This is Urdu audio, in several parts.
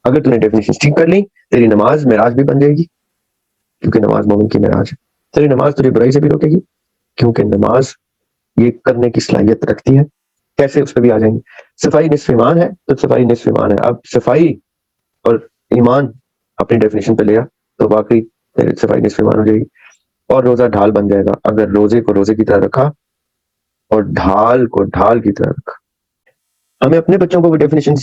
اگر تم نے ڈیفینیشن ٹھیک کر لی تیری نماز معراج بھی بن جائے گی، کیونکہ نماز مومن کی معراج ہے. تیری نماز تجھے برائی سے بھی روکے گی، کیونکہ نماز یہ کرنے کی صلاحیت رکھتی ہے. کیسے، اس پہ بھی آ جائیں گے. صفائی نصف ایمان ہے، تو صفائی نصف ایمان ہے. اب صفائی اور ایمان اپنی ڈیفینیشن پہ لیا تو واقعی صفائی نصف ایمان ہو جائے گی. اور روزہ ڈھال بن جائے گا اگر روزے کو روزے کی طرح رکھا اور ڈھال کو ڈھال کی طرح رکھا. ہمیں اپنے بچوں کو وہ ڈیفینیشن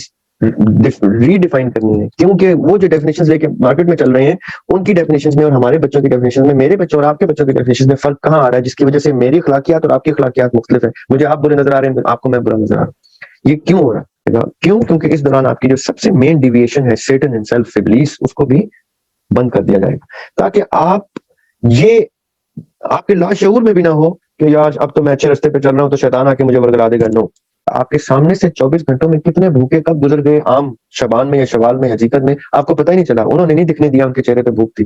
ری ڈیفائن کرنی ہے، کیونکہ وہ جو ڈیفینیشن لے کے مارکیٹ میں چل رہے ہیں ان کی ڈیفینیشن میں اور ہمارے بچوں کی ڈیفینیشن میں، میرے بچوں اور آپ کے بچوں کی ڈیفینیشن میں فرق کہاں آ رہا ہے، جس کی وجہ سے میری اخلاقیات اور آپ کی اخلاقیات مختلف ہیں. مجھے آپ برے نظر آ رہے ہیں، آپ کو میں برا نظر آ رہا ہوں. یہ کیوں ہو رہا ہے؟ کیوں؟ کیونکہ اس دوران آپ کی جو سب سے مین ڈیویشن ہے سیٹن ہمسیلف، ابلیس، اس کو بھی بند کر دیا جائے گا، تاکہ آپ یہ آپ کے لاشعور میں بھی نہ ہو کہ یار اب تو میں اچھے رستے پہ چل رہا ہوں تو شیطان آ کے مجھے ورگلا دے گا. نو، آپ کے سامنے سے 24 گھنٹوں میں کتنے بھوکے کب گزر گئے، عام شبان میں یا شوال میں، حقیقت میں آپ کو پتہ ہی نہیں چلا. انہوں نے نہیں دکھنے دیا ان کے چہرے پہ بھوک تھی.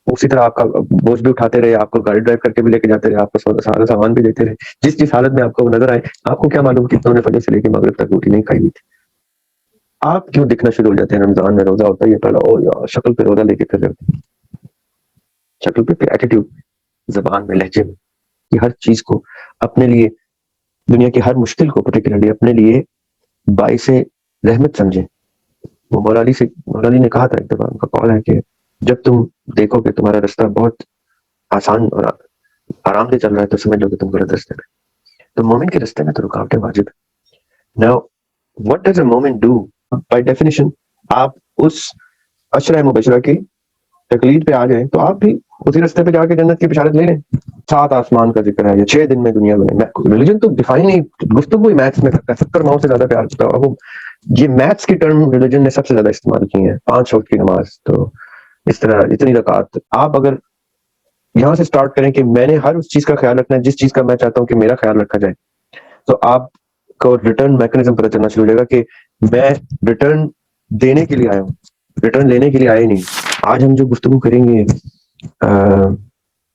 اسی طرح آپ کا بوجھ بھی اٹھاتے رہے، آپ کو گاڑی ڈرائیو کر کے بھی لے کے جاتے رہے، آپ کو سارا سامان بھی دیتے رہے. جس حالت میں آپ کو نظر آئے، آپ کو کیا معلوم کہ انہوں نے فجر سے لے کے مغرب تک روٹی نہیں کھائی ہوئی تھی. آپ کیوں دکھنا شروع ہو جاتے ہیں رمضان میں روزہ ہوتا ہے یہ پہلا او یار شکل پہ روزہ لے کے پھر رہتے ہیں، شکل پہ ایٹیٹیوڈ، زبان میں، لہجے میں، کہ ہر چیز کو اپنے لیے، دنیا کی ہر مشکل کو پرٹیکولرلی اپنے لیے باعث رحمت سمجھیں. وہ مولا علی نے کہا تھا ایک دفعہ، ان کا قول ہے کہ جب تم دیکھو کہ تمہارا رستہ بہت آسان اور آرام سے چل رہا ہے تو سمجھ لو کہ تم غلط رستے پہ. تو مومن کے رستے میں تو رکاوٹیں واجب ہے. Now, what does a moment do? By definition, آپ اس عشرہ مبشرہ کی تقلید پہ آ جائیں تو آپ بھی اسی رستے پہ جا کے جنت کی بشارت لے لیں. 7 آسمان کا ذکر ہے، یہ 6 دن میں دنیا میں. ریلیجن تو ڈیفائن ہی، گفتگو ہی میتھس میں کرتا ہے. 70 ماؤں سے زیادہ پیار کرتا ہے وہ. یہ میتھس کی ٹرم ریلیجن نے سب سے زیادہ استعمال کی ہیں. 5 وقت کی نماز، تو اس طرح اتنی رکعت. آپ اگر یہاں سے سٹارٹ کریں کہ میں نے ہر اس چیز کا خیال رکھنا ہے جس چیز کا میں چاہتا ہوں کہ میرا خیال رکھا جائے، تو آپ کو ریٹرن میکنزم پتہ چلنا شروع ہو جائے گا کہ میں ریٹرن دینے کے لیے آیا ہوں، ریٹرن لینے کے لیے آیا ہی نہیں. آج ہم جو گفتگو کریں گے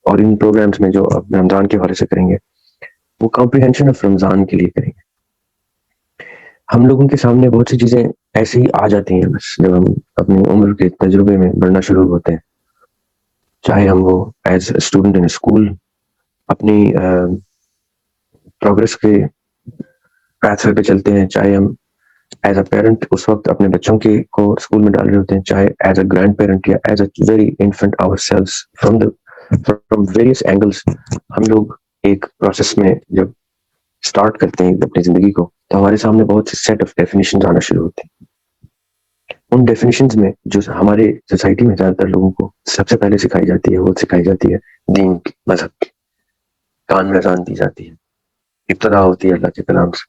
اور ان پروگرامز میں جو اب رمضان کے حوالے سے کریں گے، وہ کمپریہنشن آف رمضان کے لیے کریں گے. ہم لوگوں کے سامنے بہت سی چیزیں ایسے ہی آ جاتی ہیں بس جب ہم اپنی عمر کے تجربے میں بڑھنا شروع ہوتے ہیں، چاہے ہم وہ ایز اسٹوڈنٹ ان اسکول اپنی پروگرس کے پیتھوے پہ چلتے ہیں، چاہے ہم ایز اے پیرنٹ اس وقت اپنے بچوں کے کو اسکول میں ڈال رہے ہوتے ہیں، چاہے ایز اے گرینڈ پیرنٹ یا as a very infant ourselves. From various angles ہم لوگ ایک پروسیس میں جب اسٹارٹ کرتے ہیں اپنی زندگی کو، تو ہمارے سامنے بہت سے سیٹ آف ڈیفینیشنز آنا شروع ہوتے ہیں. ان ڈیفینیشنز میں جو ہمارے سوسائٹی میں زیادہ تر لوگوں کو سب سے پہلے سکھائی جاتی ہے، وہ سکھائی جاتی ہے دین کی، مذہب کی. کان میں اذان دی جاتی ہے، ابتدا ہوتی ہے اللہ کے کلام سے،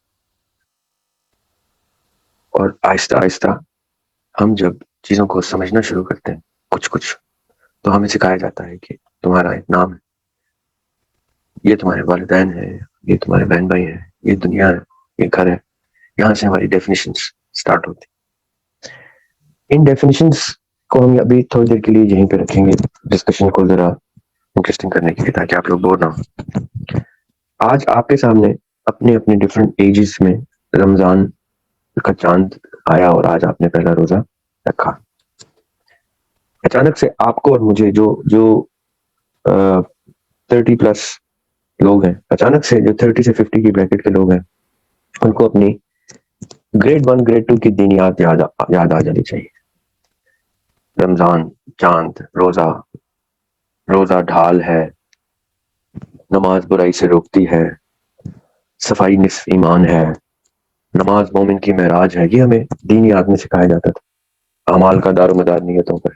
اور آہستہ آہستہ ہم جب چیزوں کو سمجھنا شروع کرتے ہیں کچھ تو ہمیں سکھایا جاتا ہے کہ تمہارا ایک نام ہے، یہ تمہارے والدین ہیں، یہ تمہارے بہن بھائی ہیں، یہ دنیا ہے، یہ گھر ہے. یہاں سے ہماری ڈیفینیشنز سٹارٹ ہوتی. ان ڈیفینیشنز کو ہم ابھی تھوڑی دیر کے لیے یہیں پہ رکھیں گے، ڈسکشن کو ذرا انٹرسٹنگ کرنے کے لیے، تاکہ آپ لوگ بور نہ ہوں. آج آپ کے سامنے اپنے اپنے ڈفرینٹ ایجز میں رمضان کا چاند آیا اور آج آپ نے پہلا روزہ رکھا. اچانک سے آپ کو اور مجھے جو 30 پلس لوگ ہیں، اچانک سے جو 30 سے 50 کی بریکٹ کے لوگ ہیں، ان کو اپنی گریڈ 1 گریڈ 2 کی دینیات یاد آ جانی چاہیے. رمضان، چاند، روزہ ڈھال ہے، نماز برائی سے روکتی ہے، صفائی نصف ایمان ہے، نماز مومن کی معراج ہے. یہ ہمیں دینیات میں سکھایا جاتا تھا، اعمال کا دار و مدار نیتوں پر.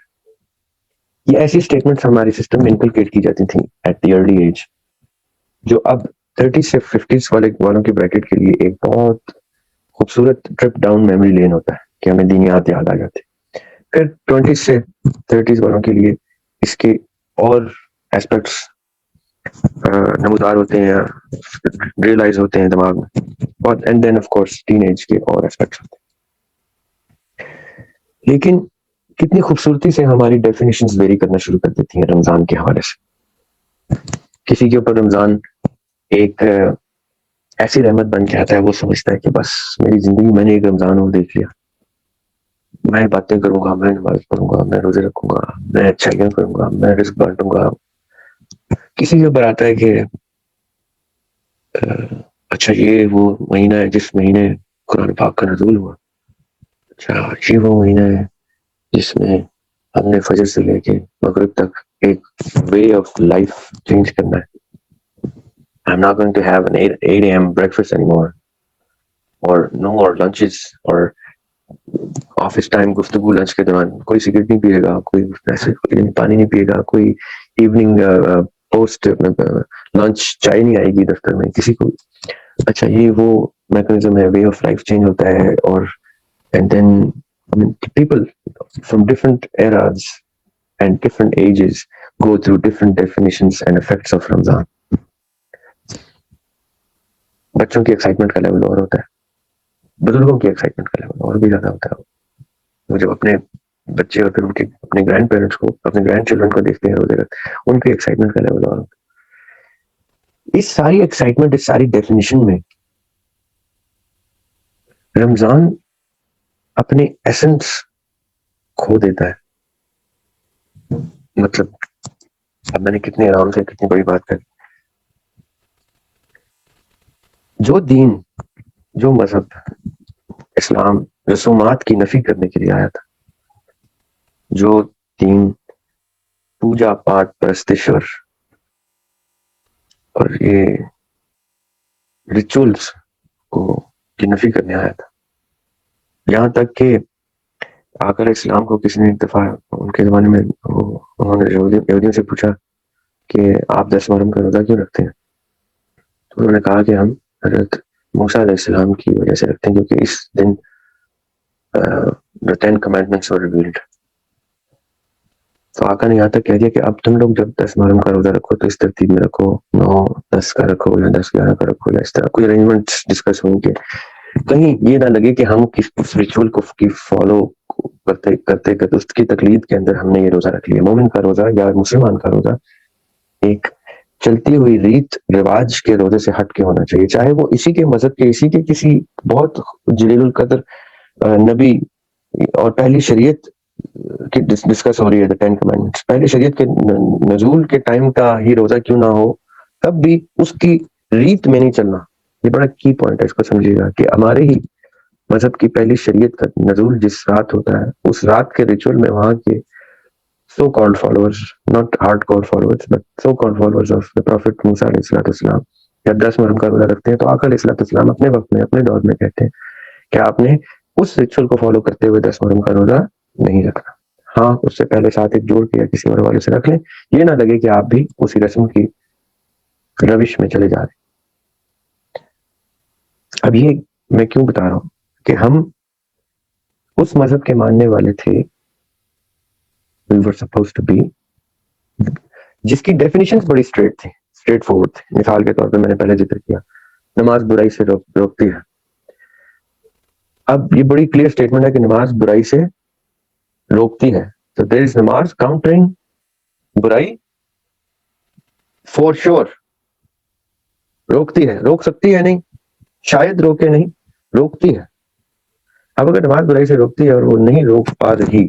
یہ ایسی سٹیٹمنٹس ہمارے سسٹم میں انکلکیٹ کی جاتی تھیں ایٹ دی ارلی ایج، جو اب 30 سے 50 والوں کی بریکٹ کے لیے ایک بہت خوبصورت ٹرپ ڈاؤن میموری لین ہوتا ہے کہ ہمیں دینیات یاد آ جاتی. پھر 20 سے 30 والوں کے لیے اس کے اور ایسپیکٹس نمودار ہوتے ہیں، ریئلائز ہوتے ہیں دماغ میں، اور and then of course teenage کے اور ایسپیکٹس ہوتے ہیں. لیکن کتنی خوبصورتی سے ہماری ڈیفینیشنز ویری کرنا شروع کر دیتی ہیں رمضان کے حوالے سے. کسی کے اوپر رمضان ایک ایسی رحمت بن کے آتا ہے، وہ سمجھتا ہے کہ بس میری زندگی میں نے ایک رمضان اور دیکھ لیا. میں باتیں کروں گا، میں نماز پڑھوں گا، میں روزے رکھوں گا، میں اچھائیاں کروں گا، میں رزق بانٹوں گا. کسی کے اوپر آتا ہے کہ اچھا یہ وہ مہینہ ہے جس مہینے قرآن پاک کا نزول ہوا، اچھا یہ وہ مہینہ ہے جس میں ہم نے فجر سے لے کے مغرب تک ایک وے آف لائف چینج کرنا ہے. I'm not going to have an 8 a.m. breakfast anymore, or no more lunches, or office time گفتگو لنچ کے دوران کوئی سگریٹ نہیں پیے گا، کوئی ایسے پانی نہیں پیے گا، کوئی ایوننگ پوسٹ لنچ چائے نہیں آئے گی دفتر میں کسی کو. اچھا یہ وہ میکنزم ہے، وے آف لائف چینج ہوتا ہے. اور and then people from different eras and different ages go through different definitions and effects of Ramzan. بچوں کی ایکسائٹمنٹ کا لیول اور ہوتا ہے، بزرگوں کی ایکسائٹمنٹ کا لیول اور بھی زیادہ ہوتا ہے. وہ جب اپنے بچے اور پھر ان کے اپنے گرینڈ پیرنٹس کو، اپنے گرینڈ چلڈرن کو دیکھتے ہیں روزے رکھتے، ان کی ایکسائٹمنٹ کا لیول اور ہوتا ہے. اس ساری ایکسائٹمنٹ، اس ساری ڈیفینیشن میں رمضان اپنے ایسنس کھو دیتا ہے. مطلب اب میں نے کتنے آرام سے کتنی بڑی بات کری. جو دین، جو مذہب اسلام رسومات کی نفی کرنے کے لیے آیا تھا، جو دین پوجا پاٹ پرستش اور یہ ریچولز کو کی نفی کرنے آیا تھا، یہاں تک کہ آخر اسلام کو کسی نے ایک دفعہ ان کے زمانے میں انہوں نے یہودیوں سے پوچھا کہ آپ 10 محرم کا روزہ کیوں رکھتے ہیں؟ تو انہوں نے کہا کہ ہم حضرت موسیٰ علیہ السلام کی وجہ سے رکھتے ہیں، کیونکہ اس دن the 10 commandments were revealed. تو آقا نے یہاں تک کہہ دیا کہ اب تم لوگ جب 10 محرم کا روزہ رکھو تو اس ترتیب میں رکھو، 9 10 کا رکھو یا 10 11 کا رکھو، یا اس طرح کوئی ارینجمنٹس ڈسکس ہوں گے. کہیں یہ نہ لگے کہ ہم اس ریچول کو فالو کرتے کرتے اس کی تقلید کے اندر ہم نے یہ روزہ رکھ لیا. مومن کا روزہ یا مسلمان کا روزہ ایک چلتی ہوئی ریت رواج کے روزے سے ہٹ کے ہونا چاہیے، چاہے وہ اسی کے مذہب کے، اسی کے کسی بہت جلیل القدر نبی اور پہلی شریعت کی ڈسکس ہو رہی ہے. 10 کمانڈمنٹس پہلی شریعت کے نزول کے ٹائم کا ہی روزہ کیوں نہ ہو، تب بھی اس کی ریت میں نہیں چلنا. یہ بڑا کی پوائنٹ ہے، اس کو سمجھیے گا کہ ہمارے ہی مذہب کی پہلی شریعت کا نزول جس رات ہوتا ہے، اس رات کے ریچول میں وہاں کے so called followers, not hardcore followers, but so called followers of the Prophet موسیٰ علیہ السلام جب 10 محرم کا روزہ رکھتے ہیں تو آقا علیہ السلام اپنے وقت میں، اپنے دور میں کہتے ہیں کہ آپ نے اس ریچول کو فالو کرتے ہوئے 10 محرم کا روزہ نہیں رکھنا. ہاں اس سے پہلے ساتھ ایک جوڑ کے یا کسی اور والے سے رکھ لیں، یہ نہ لگے کہ آپ بھی اسی رسم کی روش میں چلے جا رہے ہیں. اب یہ میں کیوں بتا رہا ہوں کہ ہم اس مذہب کے ماننے والے تھے we were supposed to be، جس کی ڈیفینیشنز بڑی اسٹریٹ فارورڈ تھی. مثال کے طور پہ میں نے پہلے ذکر کیا نماز برائی سے روکتی ہے. اب یہ بڑی کلیئر اسٹیٹمنٹ ہے کہ نماز برائی سے روکتی ہے. تو دیر از نماز کاؤنٹرنگ برائی فور شور. روکتی ہے، روک سکتی ہے نہیں، شاید روکے نہیں، روکتی ہے. اب اگر نماز برائی سے روکتی ہے اور وہ نہیں روک پا رہی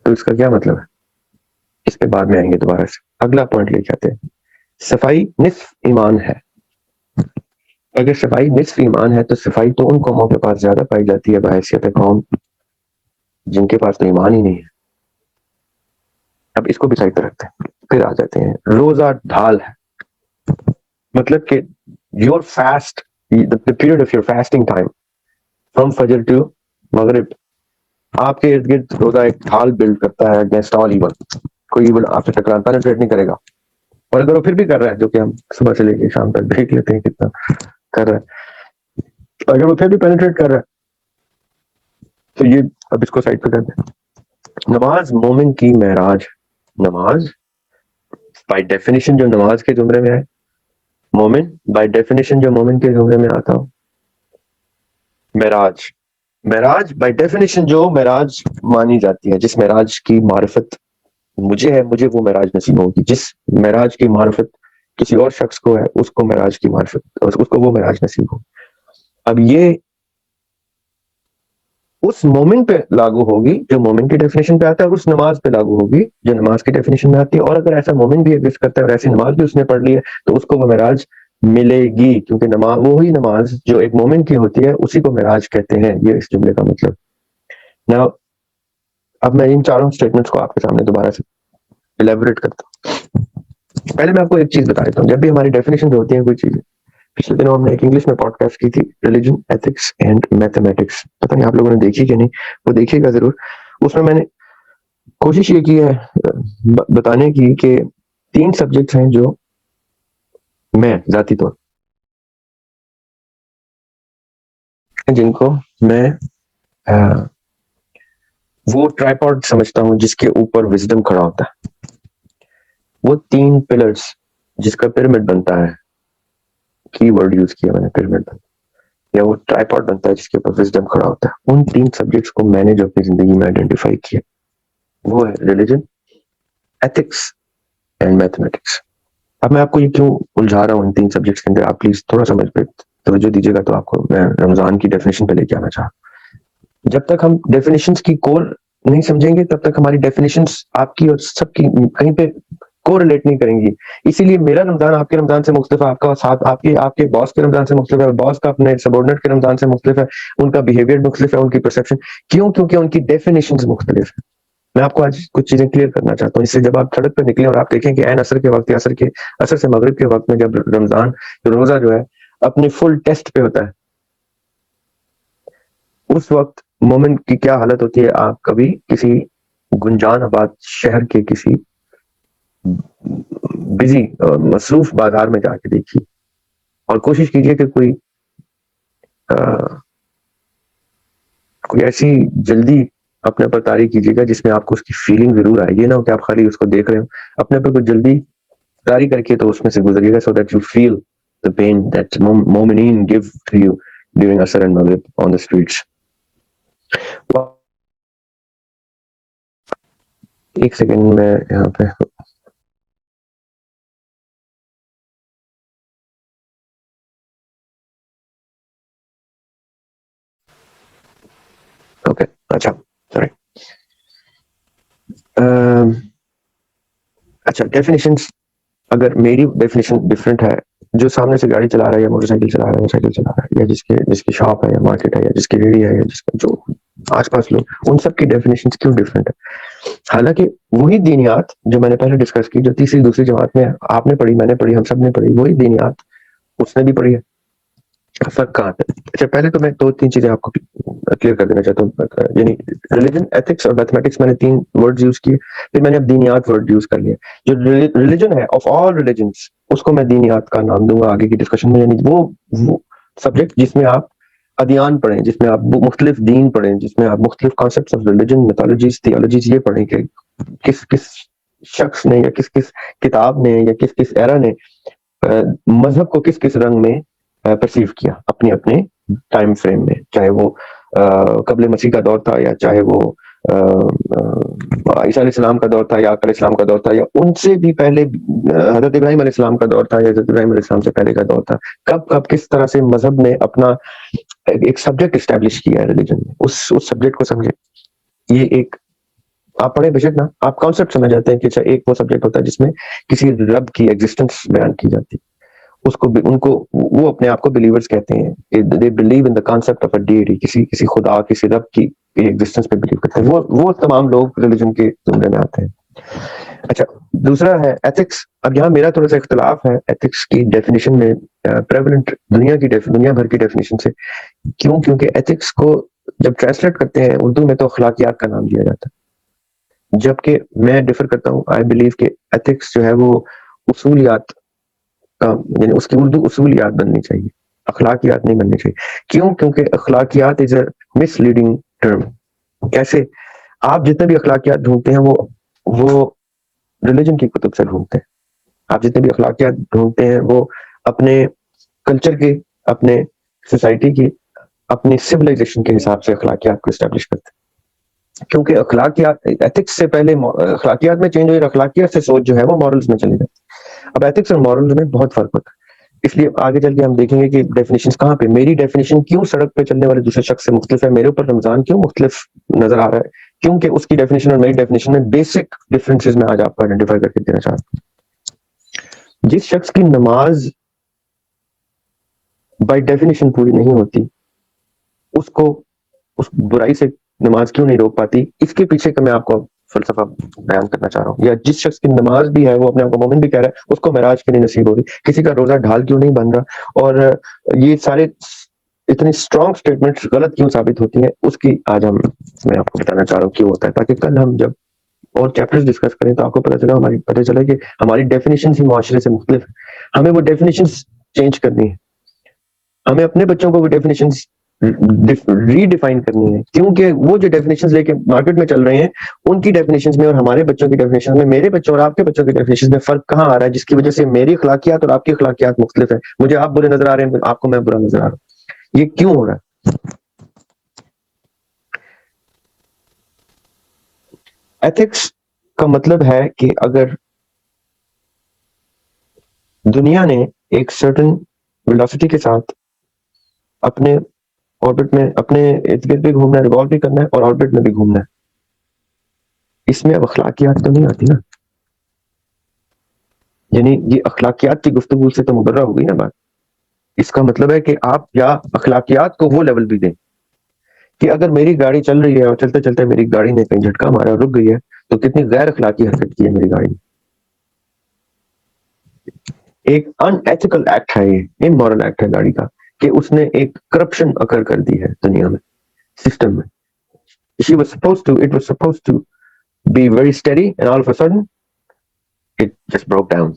تو اس کا کیا مطلب ہے؟ اس پہ بعد میں آئیں گے دوبارہ سے. اگلا پوائنٹ لے جاتے ہیں. صفائی نصف ایمان ہے. اگر صفائی نصف ایمان ہے تو صفائی تو ان قوموں کے پاس زیادہ پائی جاتی ہے بحیثیت قوم جن کے پاس تو ایمان ہی نہیں ہے. اب اس کو بھی سائڈ پہ رکھتے ہیں، پھر آ جاتے ہیں روزہ ڈھال ہے. مطلب کہ your fast, the period of your fasting time from فجر ٹو مغرب، آپ کے ارد گرد روزہ ایک ڈھال بلڈ کرتا ہے اگینسٹ آل ایون. کوئی ایون آپ سے ٹکرا پینیٹریٹ نہیں کرے گا. اور اگر وہ پھر بھی کر رہا ہے، جو کہ ہم صبح سے لے کے شام تک دیکھ لیتے ہیں کتنا کر رہا ہے، اگر وہ پھر بھی پینیٹریٹ کر رہا ہے تو یہ اب اس کو سائڈ پہ کرتے ہیں. نماز مومن کی معراج. نماز بائی ڈیفینیشن جو نماز کے زمرے میں ہے، مومن بائی ڈیفینیشن جو مومن کے زمرے میں آتا ہو. معراج بائی ڈیفینیشن جو معراج مانی جاتی ہے، جس معراج کی معرفت مجھے ہے، مجھے وہ معراج نصیب ہوگی. جس معراج کی معرفت کسی اور شخص کو ہے، اس کو معراج کی معرفت، اس کو وہ معراج نصیب ہو. اب یہ اس مومنٹ پہ لاگو ہوگی جو مومنٹ کی ڈیفینیشن پہ آتا ہے، اور اس نماز پہ لاگو ہوگی جو نماز کی ڈیفینیشن میں آتی ہے. اور اگر ایسا مومنٹ بھی ایگزسٹ کرتا ہے اور ایسی نماز بھی اس نے پڑھ لی ہے تو اس کو وہ معراج ملے گی، کیونکہ نماز وہی نماز جو ایک مومنٹ کی ہوتی ہے اسی کو معراج کہتے ہیں. یہ اس جملے کا مطلب. Now, اب میں ان چاروں اسٹیٹمنٹس کو آپ کے سامنے دوبارہ سے الیبوریٹ کرتا ہوں. پہلے میں آپ کو ایک چیز بتا دیتا ہوں. جب بھی ہماری ڈیفینیشن ہوتی ہیں کوئی چیزیں، پچھلے دنوں ہم نے ایک انگلش میں پوڈ کاسٹ کی تھی، ریلیجن ایتھکس اینڈ میتھمیٹکس. پتہ نہیں آپ لوگوں نے دیکھی کہ نہیں، وہ دیکھیے گا ضرور. اس میں نے کوشش یہ کی ہے بتانے کی کہ 3 سبجیکٹس ہیں جو میں ذاتی طور جن کو میں وہ ٹرائیپوڈ سمجھتا ہوں جس کے اوپر وزڈم کھڑا ہوتا ہے. وہ 3 پلرز جس کا پیرامڈ بنتا ہے، کی ورڈ یوز کیا میں نے، پیرامڈ بنتا ہے، یا وہ ٹرائیپوڈ بنتا ہے جس کے اوپر وزڈم کھڑا ہوتا ہے. ان 3 سبجیکٹس کو میں نے جو اپنی زندگی میں آئیڈینٹیفائی کیا وہ ہے ریلیجن، ایتھکس اینڈ میتھمیٹکس. اب میں آپ کو یہ کیوں الجھا رہا ہوں ان 3 سبجیکٹس کے اندر، آپ پلیز تھوڑا سمجھ پہ توجہ دیجیے گا تو آپ کو میں رمضان کی ڈیفینیشن پہ لے کے آنا چاہا. جب تک ہم ڈیفینیشنس کی کور نہیں سمجھیں گے تب تک ہماری ڈیفینیشنس آپ کی اور سب کی کہیں پہ کو ریلیٹ نہیں کریں گی. اسی لیے میرا رمضان آپ کے رمضان سے مختلف ہے، آپ کا ساتھ آپ کے باس کے رمضان سے مختلف ہے، باس کا اپنے سبورڈنیٹ کے رمضان سے مختلف ہے، ان کا بیہیویئر مختلف ہے، ان کی پرسیپشن. کیوں؟ کیونکہ ان کی ڈیفینیشنز مختلف ہیں. میں آپ کو آج کچھ چیزیں کلیئر کرنا چاہتا ہوں. اس سے جب آپ سڑک پہ نکلیں اور آپ دیکھیں کہ عین عصر کے وقت، عصر سے مغرب کے وقت میں جب رمضان روزہ جو ہے اپنے فل ٹیسٹ پہ ہوتا ہے، اس وقت مومنٹ کی کیا حالت ہوتی ہے. آپ کبھی کسی گنجان آباد شہر کے کسی بزی مصروف بازار میں جا کے دیکھیے اور کوشش کیجیے کہ کوئی ایسی جلدی اپنے پر طاری کیجیے گا جس میں آپ کو اس کی فیلنگ ضرور آئے. یہ نہ ہو کہ آپ خالی اس کو دیکھ رہے ہو، اپنے پر کوئی جلدی طاری کر کے تو اس میں سے گزریے گا، so that you feel the pain that مومنین give to you during Asr and Maghrib on the streets. ایک سیکنڈ میں یہاں پہ اوکے اچھا سوری اچھا ڈیفینیشنس. اگر میری ڈیفینیشن ڈفرینٹ ہے، جو سامنے سے گاڑی چلا رہا ہے یا موٹر سائیکل چلا رہا ہے یا سائیکل چلا رہا ہے یا جس کی شاپ ہے یا مارکیٹ ہے یا جس کی ریڑھی ہے یا جس کا جو آس پاس لوگ، ان سب کی ڈیفینیشنس کیوں ڈفرینٹ ہے؟ حالانکہ وہی دینیات جو میں نے پہلے ڈسکس کی، جو تیسری دوسری جماعت میں آپ نے پڑھی، میں نے پڑھی، ہم سب نے پڑھی، وہی دینیات اس نے بھی پڑھی ہے. فرق کہاں ہے؟ اچھا پہلے تو میں 2-3 چیزیں آپ کو کلیئر کر دینا چاہتا ہوں. یعنی ریلیجن، ایتھکس اور میتھمیٹکس میں نے 3 ورڈ یوز کیے، پھر میں نے اب دینیات ورڈ یوز کر لیا. جو ریلیجن ہے آف آل ریلیجنس، اس کو میں دینیات کا نام دوں گا آگے کی ڈسکشن میں. یعنی وہ سبجیکٹ جس میں آپ ادیان پڑھیں، جس میں آپ مختلف دین پڑھیں، جس میں آپ مختلف کانسیپٹس آف ریلیجن، میتھولوجیز، تھیولوجیز یہ پڑھیں کہ کس شخص نے یا کس کتاب نے یا کس ایرا نے مذہب کو کس رنگ میں پرسیو کیا اپنے ٹائم فریم میں، چاہے وہ قبل مسیح کا دور تھا یا چاہے وہ عیسیٰ علیہ السلام کا دور تھا یا علیہ السلام کا دور تھا یا ان سے بھی پہلے حضرت ابراہیم علیہ السلام کا دور تھا یا حضرت ابراہیم علیہ السلام سے پہلے کا دور تھا. کب کس طرح سے مذہب نے اپنا ایک سبجیکٹ اسٹیبلش کیا ہے ریلیجن میں، اس سبجیکٹ کو سمجھے. یہ ایک آپ پڑھیں بے شک نا، آپ کانسیپٹ سمجھ جاتے ہیں کہ اچھا ایک وہ سبجیکٹ ہوتا ہے جس میں کسی رب کی ایگزسٹنس بیان کی جاتی ہے. اس کو ان کو وہ اپنے آپ کو بلیورز کہتے ہیں. they believe in the concept of a deity، کسی خدا، کسی رب کی ایگزسٹنس پہ بلیو کرتے ہیں. وہ تمام لوگ ریلیجن کے زمرے میں آتے ہیں. اچھا دوسرا ہے ایتھکس. اب یہاں میرا تھوڑا سا اختلاف ہے ایتھکس کی ڈیفینیشن میں پریولنٹ دنیا بھر کی ڈیفینیشن سے. کیوں؟ کیونکہ ایتھکس کو جب ٹرانسلیٹ کرتے ہیں اردو میں تو اخلاقیات کا نام دیا جاتا ہے، جبکہ میں ڈفر کرتا ہوں. آئی بلیو کہ ایتھکس جو ہے وہ اصولیات کا، یعنی اس کی اردو اصولیات بننی چاہیے، اخلاقیات نہیں بننی چاہیے. کیوں؟ کیونکہ اخلاقیات از اے مس لیڈنگ ٹرم. کیسے؟ آپ جتنے بھی اخلاقیات ڈھونڈتے ہیں وہ ریلیجن کی کتب سے ڈھونڈتے ہیں. آپ جتنے بھی اخلاقیات ڈھونڈتے ہیں وہ اپنے کلچر کے، اپنے سوسائٹی کی، اپنی سویلائزیشن کے حساب سے اخلاقیات کو اسٹیبلش کرتے ہیں. کیونکہ اخلاقیات ایتھکس سے پہلے اخلاقیات میں چینج ہوئی، اخلاقیات سے سوچ جو ہے وہ مورلز میں چلی جاتی ہے. اب ایتھکس اور مورلز میں بہت فرق ہوتا ہے. اس لیے آگے چل کے ہم دیکھیں گے کہ ڈیفینیشن کہاں پہ، میری ڈیفینیشن کیوں سڑک پہ چلنے والے دوسرے شخص سے مختلف ہے، میرے اوپر رمضان کیوں مختلف نظر آ رہا ہے، کیونکہ اس کی ڈیفینیشن اور میری ڈیفینیشن میں بیسک ڈفرینسز میں آج آپ کو آئیڈینٹیفائی کر کے دینا چاہتا ہوں. جس شخص کی نماز بائی ڈیفینیشن پوری نہیں ہوتی، اس کو اس برائی سے نماز کیوں نہیں روک پاتی، اس کے پیچھے کا میں آپ کو فلسفہ بیان کرنا چاہ رہا ہوں. یا جس شخص کی نماز بھی ہے وہ اپنے آپ کو مومن بھی کہہ رہا ہے، اس کو معراج کیوں نہیں نصیب ہو رہی، کسی کا روزہ ڈھال کیوں نہیں بن رہا، اور یہ سارے اتنی اسٹرانگ اسٹیٹمنٹس غلط کیوں ثابت ہوتی ہیں، اس کی آج میں آپ کو بتانا چاہ رہا ہوں کیوں ہوتا ہے، تاکہ کل ہم جب اور چیپٹرز ڈسکس کریں تو آپ کو پتہ چلے کہ ہماری ڈیفینیشن ہی معاشرے سے مختلف ہے. ہمیں وہ ڈیفینیشنز چینج کرنی ہے، ہمیں اپنے بچوں کو وہ ڈیفینیشنز ری ڈیفائن کرنی ہے، کیونکہ وہ جو ڈیفینیشنز لے کے مارکیٹ میں چل رہے ہیں ان کی ڈیفینیشنز میں اور ہمارے بچوں کی ڈیفینیشن میں، میرے بچوں اور آپ کے بچوں کی ڈیفینیشن میں فرق کہاں آ رہا ہے، جس کی وجہ سے میری اخلاقیات اور آپ کی اخلاقیات مختلف ہیں. مجھے آپ برے نظر آ رہے ہیں، آپ کو میں برا نظر آ رہا ہوں. یہ کیوں ہو رہا ہے؟ ایتھکس کا مطلب ہے کہ اگر دنیا نے ایک سرٹن ویلوسٹی کے ساتھ اپنے آربٹ میں اپنے ارد گرد بھی گھومنا ہے، ریوالو بھی کرنا ہے اور آربٹ میں بھی گھومنا ہے، اس میں اب اخلاقیات تو نہیں آتی نا، یعنی یہ اخلاقیات کی گفتگو سے تو مبرہ ہو گئی نا بات. اس کا مطلب ہے کہ آپ یا اخلاقیات کو وہ لیول بھی دیں کہ اگر میری گاڑی چل رہی ہے اور چلتے چلتے میری گاڑی نے کہیں جھٹکا مارا اور رک گئی ہے تو کتنی غیر اخلاقی حرکت کی ہے میری گاڑی نے. ایک ان ایتھیکل ایکٹ ہے، یہ امورل ایکٹ ہے گاڑی کا، کہ اس نے ایک کرپشن اکر کر دی ہے دنیا میں، سسٹم میں. It was supposed to be very steady and all of a sudden it just broke down.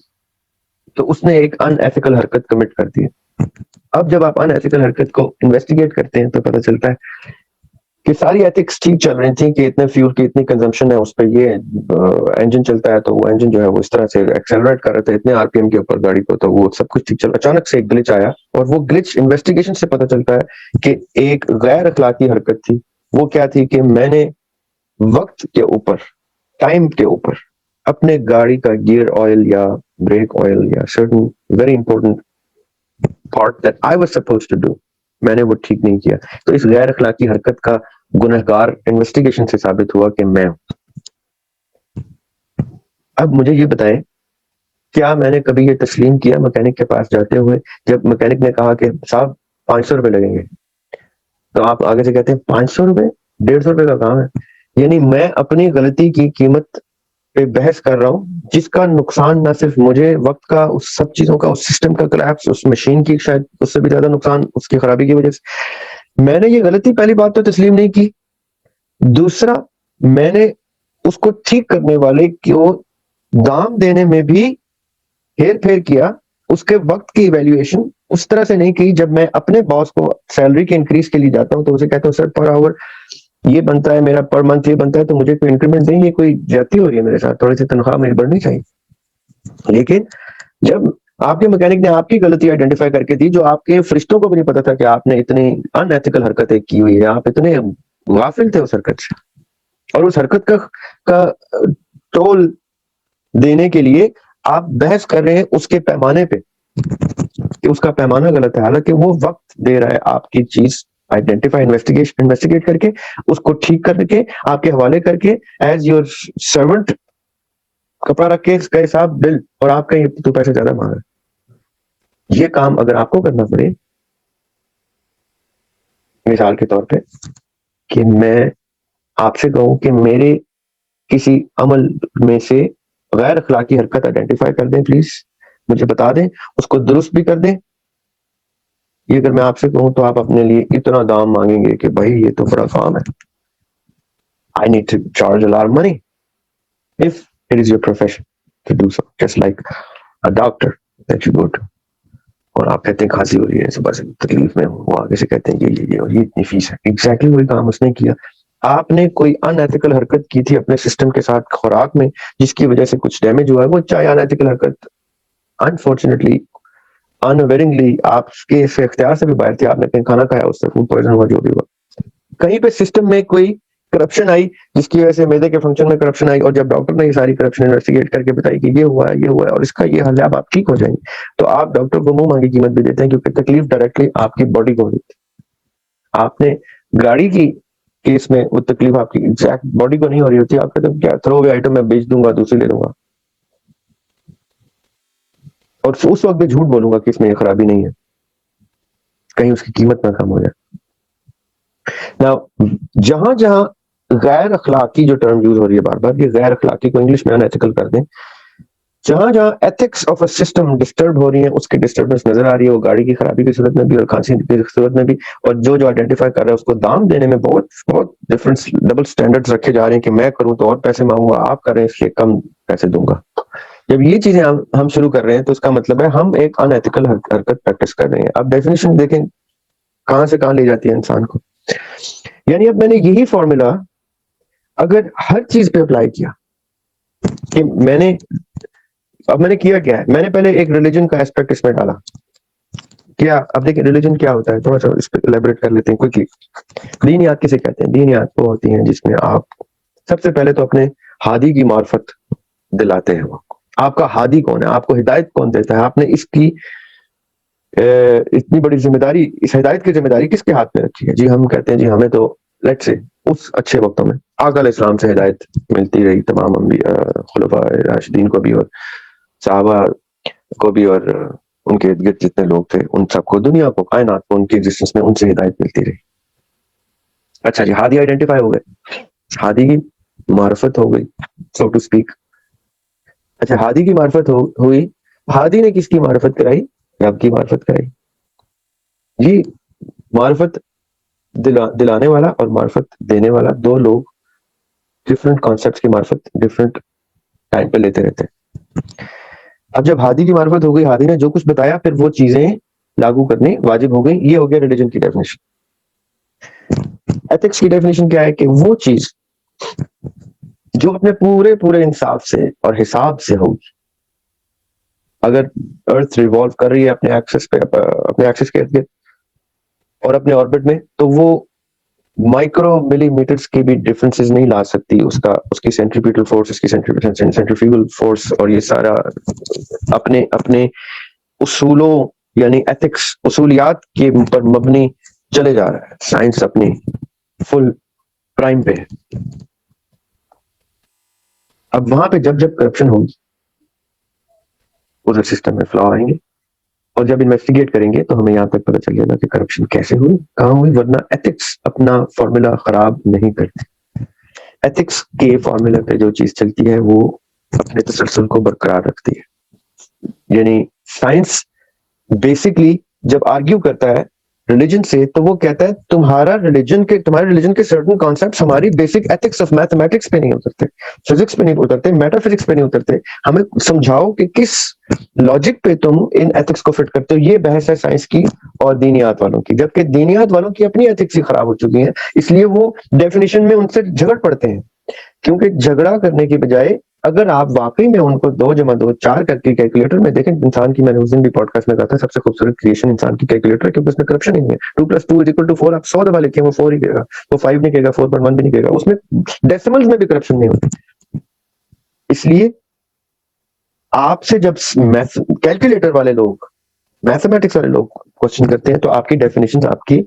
تو اس نے ایک ان ایتھیکل حرکت کمٹ کر دی ہے. اب جب آپ ان ایتھیکل حرکت کو انویسٹیگیٹ کرتے ہیں تو پتہ چلتا ہے کہ ساری ایتھکس ٹھیک چل رہی تھیں، کہ اتنے فیول کی اتنی کنزمپشن ہے اس پہ، یہ انجن چلتا ہے تو وہ انجن جو ہے وہ اس طرح سے ایکسلریٹ کر رہے تھے اتنے آر پی ایم کے اوپر گاڑی کو، تو وہ سب کچھ ٹھیک چل رہا. اچانک سے ایک گلچ آیا اور وہ گلچ انویسٹیگیشن سے پتہ چلتا ہے کہ ایک غیر اخلاقی حرکت تھی. وہ کیا تھی کہ میں نے وقت کے اوپر، ٹائم کے اوپر اپنے گاڑی کا گیئر آئل یا بریک آئل یا certain very important part that I was suppose to do, میں نے وہ ٹھیک نہیں کیا. تو اس غیر اخلاقی حرکت کا گنہگار انویسٹیگیشن سے ثابت ہوا کہ میں. اب مجھے یہ بتائیں، کیا میں نے کبھی یہ تسلیم کیا مکینک کے پاس جاتے ہوئے، جب مکینک نے کہا کہ صاحب 500 روپے لگیں گے، تو آپ آگے سے کہتے ہیں 500 روپے، 150 روپے کا کام ہے؟ یعنی میں اپنی غلطی کی قیمت پہ بحث کر رہا ہوں، جس کا نقصان نہ صرف مجھے، وقت کا، اس سب چیزوں کا، اس سسٹم کا کلیپس، اس مشین کی شاید اس سے بھی زیادہ نقصان اس کی خرابی کی وجہ سے. میں نے یہ غلطی پہلی بات تو تسلیم نہیں کی، دوسرا میں نے اس کو ٹھیک کرنے والے کو دام دینے میں بھی ہیر پھیر کیا. اس کے وقت کی ایویلیویشن اس طرح سے نہیں کی. جب میں اپنے باس کو سیلری کے انکریز کے لیے جاتا ہوں تو اسے کہتا ہوں سر پر آور یہ بنتا ہے میرا، پر منتھ یہ بنتا ہے، تو مجھے کوئی انکریمنٹ دیں، یہ کوئی زیادتی ہو رہی ہے میرے ساتھ، تھوڑی سی تنخواہ میری بڑھنی چاہیے. لیکن جب آپ کے مکینک نے آپ کی غلطی آئیڈینٹیفائی کر کے دی، جو آپ کے فرشتوں کو بھی نہیں پتا تھا کہ آپ نے اتنی ان ایتھیکل حرکتیں کی ہوئی ہے، آپ اتنے غافل تھے اس حرکت سے، اور اس حرکت کا تول دینے کے لیے آپ بحث کر رہے ہیں اس کے پیمانے پہ کہ اس کا پیمانہ غلط ہے، حالانکہ وہ وقت دے رہا ہے آپ کی چیز آئیڈینٹیفائی انویسٹیگیٹ کر کے اس کو ٹھیک کر کے آپ کے حوالے کر کے ایز یور سرونٹ کپڑا رکھ کے اس کا حساب بل، اور آپ کا تو پیسے زیادہ مانگ رہا ہے. یہ کام اگر آپ کو کرنا پڑے، مثال کے طور پہ کہ میں آپ سے کہوں کہ میرے کسی عمل میں سے غیر اخلاقی حرکت آئیڈینٹیفائی کر دیں، پلیز مجھے بتا دیں، اس کو درست بھی کر دیں. یہ اگر میں آپ سے کہوں تو آپ اپنے لیے اتنا دام مانگیں گے کہ بھائی یہ تو بڑا کام ہے. I need to charge a lot of money if it is your profession to do so, just like a doctor that you go to. اور آپ کہتے ہیں کھانسی ہو رہی ہے، صبح سے تکلیف میں ہوں، وہ آگے سے کہتے ہیں کہ یہ اور یہ اتنی فیس ہے. ایگزیکٹلی وہی کام اس نے کیا. آپ نے کوئی ان ایتھیکل حرکت کی تھی اپنے سسٹم کے ساتھ خوراک میں، جس کی وجہ سے کچھ ڈیمیج ہوا ہے. وہ چاہے ان ایتھیکل حرکت انفارچونیٹلی انویرنگلی آپ کے اختیار سے بھی باہر تھی، آپ نے کہیں کھانا کھایا، اس سے فوڈ پوائزن ہوا، جو بھی ہوا، کہیں پہ سسٹم میں کوئی کرپشن آئی جس کی وجہ سے میدے کے فنکشن میں کرپشن آئی, اور جب ڈاکٹر نے یہ ساری کرپشن انویسٹیگیٹ کر کے بتائی کہ یہ ہوا ہے اور اس کا یہ حل ہے, اب آپ ٹھیک ہو جائیں گے, تو آپ ڈاکٹر کو منہ مانگی قیمت بھی دیتے ہیں, کیونکہ تکلیف ڈائریکٹلی آپ کی باڈی کو ہوتی ہے. آپ نے گاڑی کی کیس میں وہ تکلیف آپ کی ایگزیکٹ باڈی کو نہیں ہو رہی ہوتی, آپ کہتے ہیں کیا تھرو اوے آئٹم میں بیچ دوں گا, دوسری لے لوں گا, اور اس وقت بھی جھوٹ بولوں گا کہ اس میں یہ خرابی نہیں ہے, کہیں اس کی قیمت نہ کم ہو جائے. جہاں جہاں غیر اخلاقی جو ٹرم یوز ہو رہی ہے بار بار, یہ غیر اخلاقی کو انگلش میں ان ایتھیکل کر دیں, جہاں جہاں ethics of a system disturb ہو رہی ہیں, اس کی ڈسٹربنس نظر آ رہی ہے, وہ گاڑی کی خرابی کی صورت میں بھی اور کھانسی کی صورت میں بھی, اور جو آئیڈینٹیفائی کر رہا ہے اس کو دام دینے میں بہت بہت ڈفرنس, ڈبل سٹینڈرڈز رکھے جا رہے ہیں کہ میں کروں تو اور پیسے مانگوں گا, آپ کر رہے ہیں اس لیے کم پیسے دوں گا. جب یہ چیزیں ہم شروع کر رہے ہیں تو اس کا مطلب ہے ہم ایک ان ایتھیکل حرکت پریکٹس کر رہے ہیں. اب ڈیفینیشن دیکھیں کہاں سے کہاں لے جاتی ہے انسان کو. یعنی اب میں نے یہی فارمولا اگر ہر چیز پہ اپلائی کیا کہ میں نے کیا کیا ہے, میں نے پہلے ایک ریلیجن کا ایسپیکٹ اس میں ڈالا کیا. اب دیکھیں ریلیجن کیا ہوتا ہے, تھوڑا سا اس پہ الیبریٹ کر لیتے ہیں کوئکلی. دینیات کسے کہتے ہیں؟ دینیات وہ ہوتی ہیں جس میں آپ سب سے پہلے تو اپنے ہادی کی معرفت دلاتے ہیں. وہ آپ کا ہادی کون ہے, آپ کو ہدایت کون دیتا ہے, آپ نے اس کی اتنی بڑی ذمہ داری, اس ہدایت کی ذمہ داری کس کے ہاتھ میں رکھی ہے؟ جی ہم کہتے ہیں جی ہمیں تو لیٹ سے اس اچھے وقتوں میں آقا علیہ السلام سے ہدایت ملتی رہی, تمام خلفاء راشدین کو بھی اور صحابہ کو بھی اور ان کے ارد گرد جتنے لوگ تھے ان سب کو, دنیا کو, کائنات کو, ان کی ایگزسٹنس میں ان سے ہدایت ملتی رہی. اچھا جی, ہادی آئیڈینٹیفائی ہو گئے, ہادی کی معرفت ہو گئی سو ٹو اسپیک. اچھا ہادی کی معرفت ہوئی, ہادی نے کس کی معرفت کرائی؟ رب کی معرفت کرائی. جی معرفت دلانے والا اور معرفت دینے والا دو لوگ ڈفرنٹ کانسیپٹس کی معرفت ڈفرنٹ ٹائم پہ لیتے رہتے ہیں. اب جب ہادی کی معرفت ہو گئی, ہادی نے جو کچھ بتایا پھر وہ چیزیں لاگو کرنی واجب ہو گئی. یہ ہو گیا ریلیجن کی ڈیفینیشن. ایتھکس کی ڈیفینیشن کیا ہے کہ وہ چیز جو اپنے پورے انصاف سے اور حساب سے ہوگی. اگر ارتھ ریوالو کر رہی ہے اپنے ایکسس پہ, اپنے ایکسس کے ارد گرد اور اپنے آربٹ میں, تو وہ مائکرو ملی میٹرز کی بھی ڈفرنسز نہیں لا سکتی. اس کی سینٹریپیٹل فورس, اس کی سینٹریفیوگل فورس, اور یہ سارا اپنے اصولوں یعنی ایتھکس اصولیات کے پر مبنی چلے جا رہا ہے. سائنس اپنی فل پرائم پہ ہے. اب وہاں پہ جب کرپشن ہوگی ادھر سسٹم میں فلا آئیں گے, اور جب انویسٹیگیٹ کریں گے تو ہمیں یہاں تک پتہ چل جائے گا کہ کرپشن کیسے ہوئی, کہاں ہوئی, ورنہ ایتھکس اپنا فارمولا خراب نہیں کرتی. ایتھکس کے فارمولا پہ جو چیز چلتی ہے وہ اپنے تسلسل کو برقرار رکھتی ہے. یعنی سائنس بیسکلی جب آرگیو کرتا ہے ریلیجن سے تو وہ کہتا ہے تمہارے ریلیجن کے سرٹن کانسیپٹس ہماری بیسک ایتھکس آف میتھمیٹکس پہ نہیں اترتے, فزکس پہ نہیں اترتے, میٹا فزکس پہ نہیں اترتے. ہمیں سمجھاؤ کہ کس لاجک پہ تم ان ایتھکس کو فٹ کرتے ہو. یہ بحث ہے سائنس کی اور دینیات والوں کی, جبکہ دینیات والوں کی اپنی ایتھکس ہی خراب ہو چکی ہیں, اس لیے وہ ڈیفینیشن میں ان سے جھگڑ پڑتے ہیں. کیونکہ جھگڑا کرنے کی بجائے اگر آپ واقعی میں ان کو 2 + 2 4 کر کے کیلکولیٹر میں دیکھیں, انسان کی, میں نے اس دن بھی پوڈ کاسٹ میں کہا تھا سب سے خوبصورت کریشن انسان کی کیلکولیٹر ہے, کیونکہ اس میں کرپشن نہیں ہے. 2 + 2 = 4, آپ 100 دفعہ لکھیں وہ 4 ہی دے گا, وہ 5 نہیں کہے گا, 4.1 بھی نہیں کہے گا. اس میں ڈیسیملز میں بھی کرپشن نہیں ہوتی. اس لیے آپ سے جب کیلکولیٹر والے لوگ, میتھمیٹکس والے لوگ کوشچن کرتے ہیں تو آپ کی ڈیفینیشن آپ کی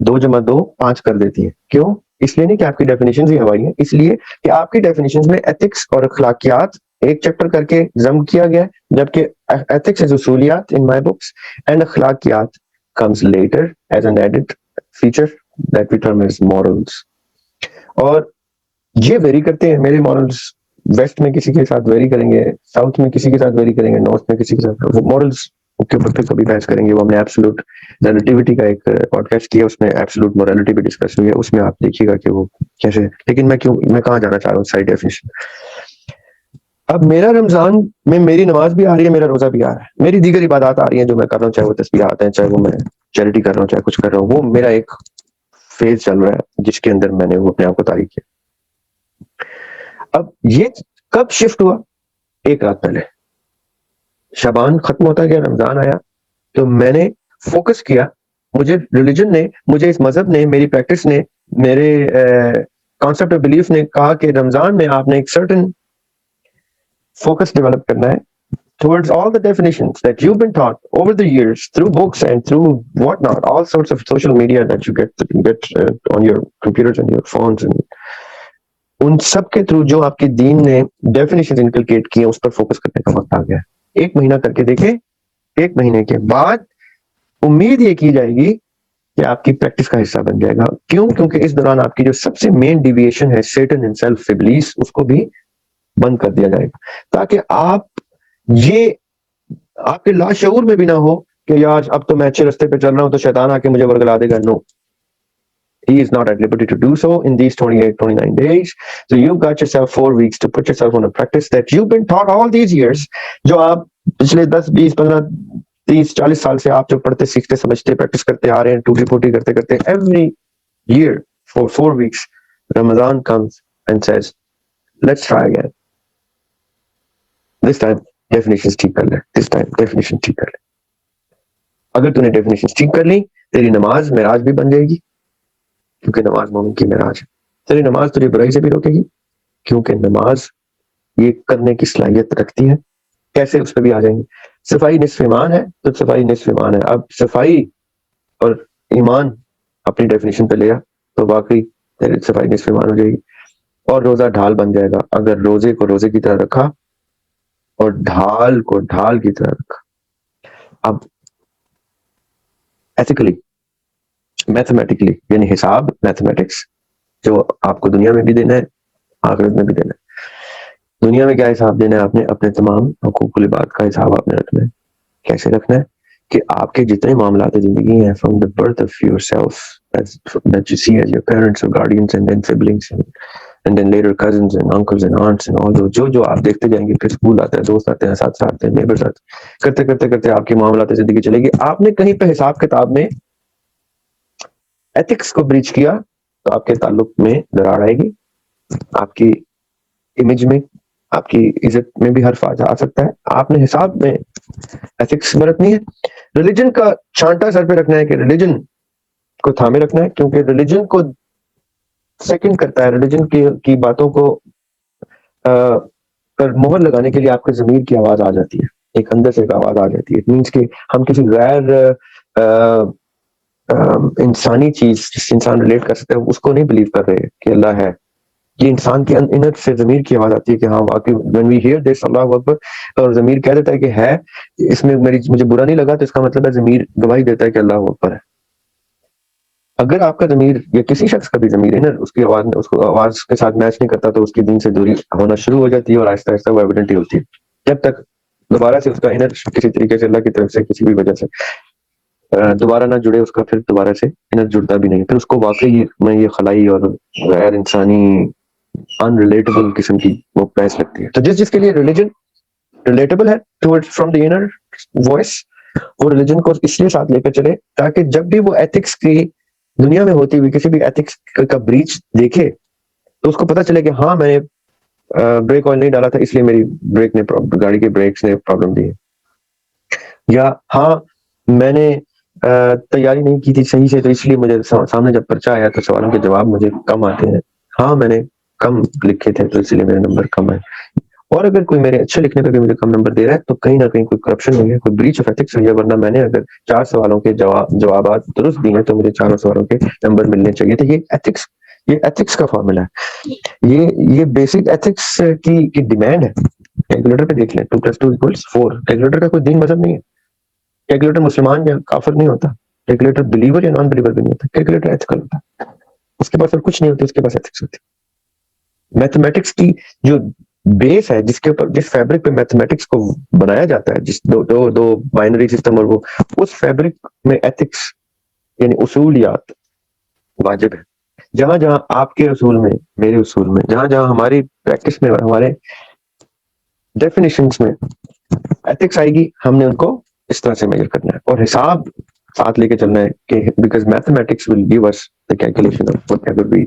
2 + 2 5 کر دیتی ہے. کیوں؟ اس لیے نہیں کہ آپ کی ڈیفینیشن ہی ہوائی ہیں, اس لیے کہ آپ کی ڈیفینیشن میں ایتھکس اور اخلاقیات ایک چیپٹر کر کے ضم کیا گیا, جبکہ ایتھکس از اصولیات ان مائی بکس اینڈ اخلاقیات comes later as an added feature that we term as morals. اور یہ ویری کرتے ہیں, میرے مورلز ویسٹ میں کسی کے ساتھ ویری کریں گے, ساؤتھ میں کسی کے ساتھ ویری کریں گے, نارتھ میں کسی کے ساتھ. مورلز کے اوپر پھر کبھی بحث کریں گے. وہ ہم نے ایبسولوٹ ریلیٹیوٹی کا ایک پوڈ کاسٹ کیا, اس میں ایبسولوٹ مورالٹی بھی ڈسکس ہوئی ہے, اس میں آپ دیکھیے گا کہ وہ کیسے. لیکن میں کہاں جانا چاہ رہا ہوں, سائڈ ڈیفینیشن. اب میرا رمضان میں میری نماز بھی آ رہی ہے, میرا روزہ بھی آ رہا ہے, میری دیگر عبادات آ رہی ہیں جو میں کر رہا ہوں, چاہے وہ تسبیحات ہیں, چاہے وہ میں چیریٹی کر رہا ہوں, چاہے کچھ کر رہا ہوں. وہ میرا ایک فیز چل رہا ہے جس کے اندر میں نے وہ اپنے آپ کو تاریخ کیا. اب یہ کب شفٹ ہوا؟ 1 رات پہلے شعبان ختم ہوتا گیا, رمضان آیا, تو میں نے فوکس کیا. مجھے ریلیجن نے, مجھے اس مذہب نے, میری پریکٹس نے, میرے کانسیپٹ آف بلیف نے کہا کہ رمضان میں آپ نے ایک سرٹن فوکس ڈیولپ کرنا ہے towards all the definitions that you've been taught over the years through books and through whatnot, all sorts of social media that you get on your computers and your phones, and ان سب کے تھرو جو آپ کے دین نے ڈیفینیشن انکلکیٹ کی ہیں اس پر فوکس کرنے کا وقت آ گیا ہے. 1 مہینہ کر کے دیکھیں, 1 مہینے کے بعد امید یہ کی جائے گی کہ آپ کی پریکٹس کا حصہ بن جائے گا. کیوں؟ کیونکہ اس دوران آپ کی جو سب سے مین ڈیویشن ہے سیٹن ان سیلف ابلیس, اس کو بھی بند کر دیا جائے گا, تاکہ آپ یہ آپ کے لاشعور میں بھی نہ ہو کہ یار اب تو میں اچھے رستے پہ چل رہا ہوں تو شیطان آ کے مجھے ورگلا دے گا. نو, he is not at liberty to do so in these 28-29 days. So you've got yourself 4 weeks to put yourself on a practice that you've been taught all these years. جو آپ پچھلے 10 20 15 30 40 سال سے آپ جو پڑھتے سیکھتے سمجھتے پریکٹس کرتے آ رہے ہیں, ٹوٹی پھوٹی کرتے کرتے, every year for 4 weeks Ramadan comes and says let's try again. This time definition ٹھیک کر لے, this time ڈیفینیشن ٹھیک کر لے. اگر تو نے ڈیفینیشن ٹھیک کر لی, تیری نماز معراج بھی بن جائے گی, کیونکہ نماز مومن کی معراج ہے. تیری نماز تجھے برائی سے بھی روکے گی, کیونکہ نماز یہ کرنے کی صلاحیت رکھتی ہے. کیسے؟ اس پہ بھی آ جائیں گے. صفائی نصف ایمان ہے, تو صفائی نصف ایمان ہے. اب صفائی اور ایمان اپنی ڈیفینیشن پہ لیا تو واقعی تیری صفائی نصف ایمان ہو جائے گی. اور روزہ ڈھال بن جائے گا اگر روزے کو روزے کی طرح رکھا اور ڈھال کو ڈھال کی طرح رکھا. اب ایتھیکلی, میتھمیٹکلی, یعنی حساب میتھمیٹکس جو آپ کو دنیا میں بھی دینا ہے آخرت میں بھی دینا ہے. دنیا میں کیا حساب دینا ہے؟ آپ نے اپنے تمام حقوق العباد کا حساب آپ نے رکھنا ہے. کیسے رکھنا ہے؟ کہ آپ کے جتنے معاملات زندگی ہیں, from the birth of your self that you see as your parents or guardians and then siblings and then later cousins and uncles and aunts and all those, جو آپ دیکھتے جائیں گے, پھر اسکول آتے ہیں, دوست آتے ہیں, ساتھ آتے ہیں, نیبرز آتے ہیں, کرتے کرتے کرتے آپ کی معاملات زندگی چلے گی. آپ نے کہیں پہ حساب کتاب میں ایتھکس کو بریچ کیا تو آپ کے تعلق میں دراڑ آئے گی, آپ کی امیج میں, آپ کی عزت میں بھی حرف آ سکتا ہے. آپ نے حساب میں ایتھکس برتنی ہے. ریلیجن کا چھانٹا سر پہ رکھنا ہے کہ ریلیجن کو تھامے رکھنا ہے, کیونکہ ریلیجن کو سیکنڈ کرتا ہے, ریلیجن کی باتوں کو پر مہر لگانے کے لیے آپ کے ضمیر کی آواز آ جاتی ہے, ایک اندر سے ایک آواز آ جاتی ہے. اٹ مینس کہ ہم کسی غیر انسانی چیز جس سے انسان ریلیٹ کر سکتا ہے اس کو نہیں بلیو کر رہے کہ اللہ ہے. یہ انسان کے انر سے ضمیر کی آواز آتی ہے کہ ہاں واقعی when we hear this اللہ اکبر, اور ضمیر کہہ دیتا ہے کہ ہے, اس میں مجھے برا نہیں لگا, تو اس کا مطلب ہے ضمیر گواہی دیتا ہے کہ اللہ اکبر ہے. اگر آپ کا ضمیر یا کسی شخص کا بھی ضمیر انر اس کی آواز اس کو آواز کے ساتھ میچ نہیں کرتا تو اس کے دین سے دوری ہونا شروع ہو جاتی ہے, اور آہستہ آہستہ وہ ایویڈنٹ ہوتی ہے, جب تک دوبارہ سے اس کا انر کسی طریقے سے اللہ کی طرف سے کسی بھی وجہ سے دوبارہ نہ جڑے, اس کا پھر دوبارہ سے انر جڑتا بھی نہیں, پھر اس کو واقعی میں یہ خلائی اور غیر انسانی ان ریلیٹیبل قسم کی وہ پریس لگتی ہے. تو جس کے لیے ریلیجن ریلیٹیبل ہے toward from the inner voice, وہ ریلیجن کو اس لیے ساتھ لے کر چلے تاکہ جب بھی وہ ایتھکس کی دنیا میں ہوتی ہوئی کسی بھی ایتھکس کا بریچ دیکھے تو اس کو پتا چلے کہ ہاں میں نے بریک آئل نہیں ڈالا تھا اس لیے میری بریک نے گاڑی کے بریکس نے پرابلم دی ہے, یا ہاں میں نے تیاری نہیں کی تھی صحیح سے تو اس لیے مجھے سامنے جب پرچہ آیا تو سوالوں کے جواب مجھے کم آتے ہیں, ہاں میں نے کم لکھے تھے تو اس لیے میرے نمبر کم ہے. اور اگر کوئی میرے اچھے لکھنے پہ بھی مجھے کم نمبر دے رہا ہے تو کہیں نہ کہیں کوئی کرپشن ہوئی ہے, کوئی بریچ آف ایتھکس ہوئی ہے, ورنہ میں نے اگر 4 سوالوں کے جوابات درست دیے ہیں تو مجھے 4 سوالوں کے نمبر ملنے چاہیے. تو یہ ایتھکس کا فارمولا ہے, یہ بیسک ایتھکس کی ڈیمانڈ ہے. کیلکولیٹر پہ دیکھ لیں 2+2=4. کیلکولیٹر کا کوئی دین مذہب نہیں ہے. کیلکولیٹر مسلمان یا کافر نہیں ہوتا, کیلکولیٹر بلیور یا نان بلیور بھی نہیں ہوتا, کیلکولیٹر ایتھیکل ہوتا ہے. اس کے پاس اور کچھ نہیں ہوتا, اس کے پاس ایتھکس ہوتی. میتھمیٹکس کی جو بیس ہے, جس کے اوپر جس فیبرک پہ میتھمیٹکس کو بنایا جاتا ہے, جس دو بائنری سسٹم, اور وہ اس فیبرک میں ایتھکس یعنی اصولیات واجب ہے. جہاں جہاں آپ کے اصول میں, میرے اصول میں, جہاں جہاں ہماری پریکٹس میں, ہمارے ڈیفینیشنز میں ایتھکس آئے گی, ہم نے ان کو اس طرح سے میجر کرنا ہے اور حساب ساتھ لے کے چلنا ہے کہ because mathematics will give us the calculation of whatever we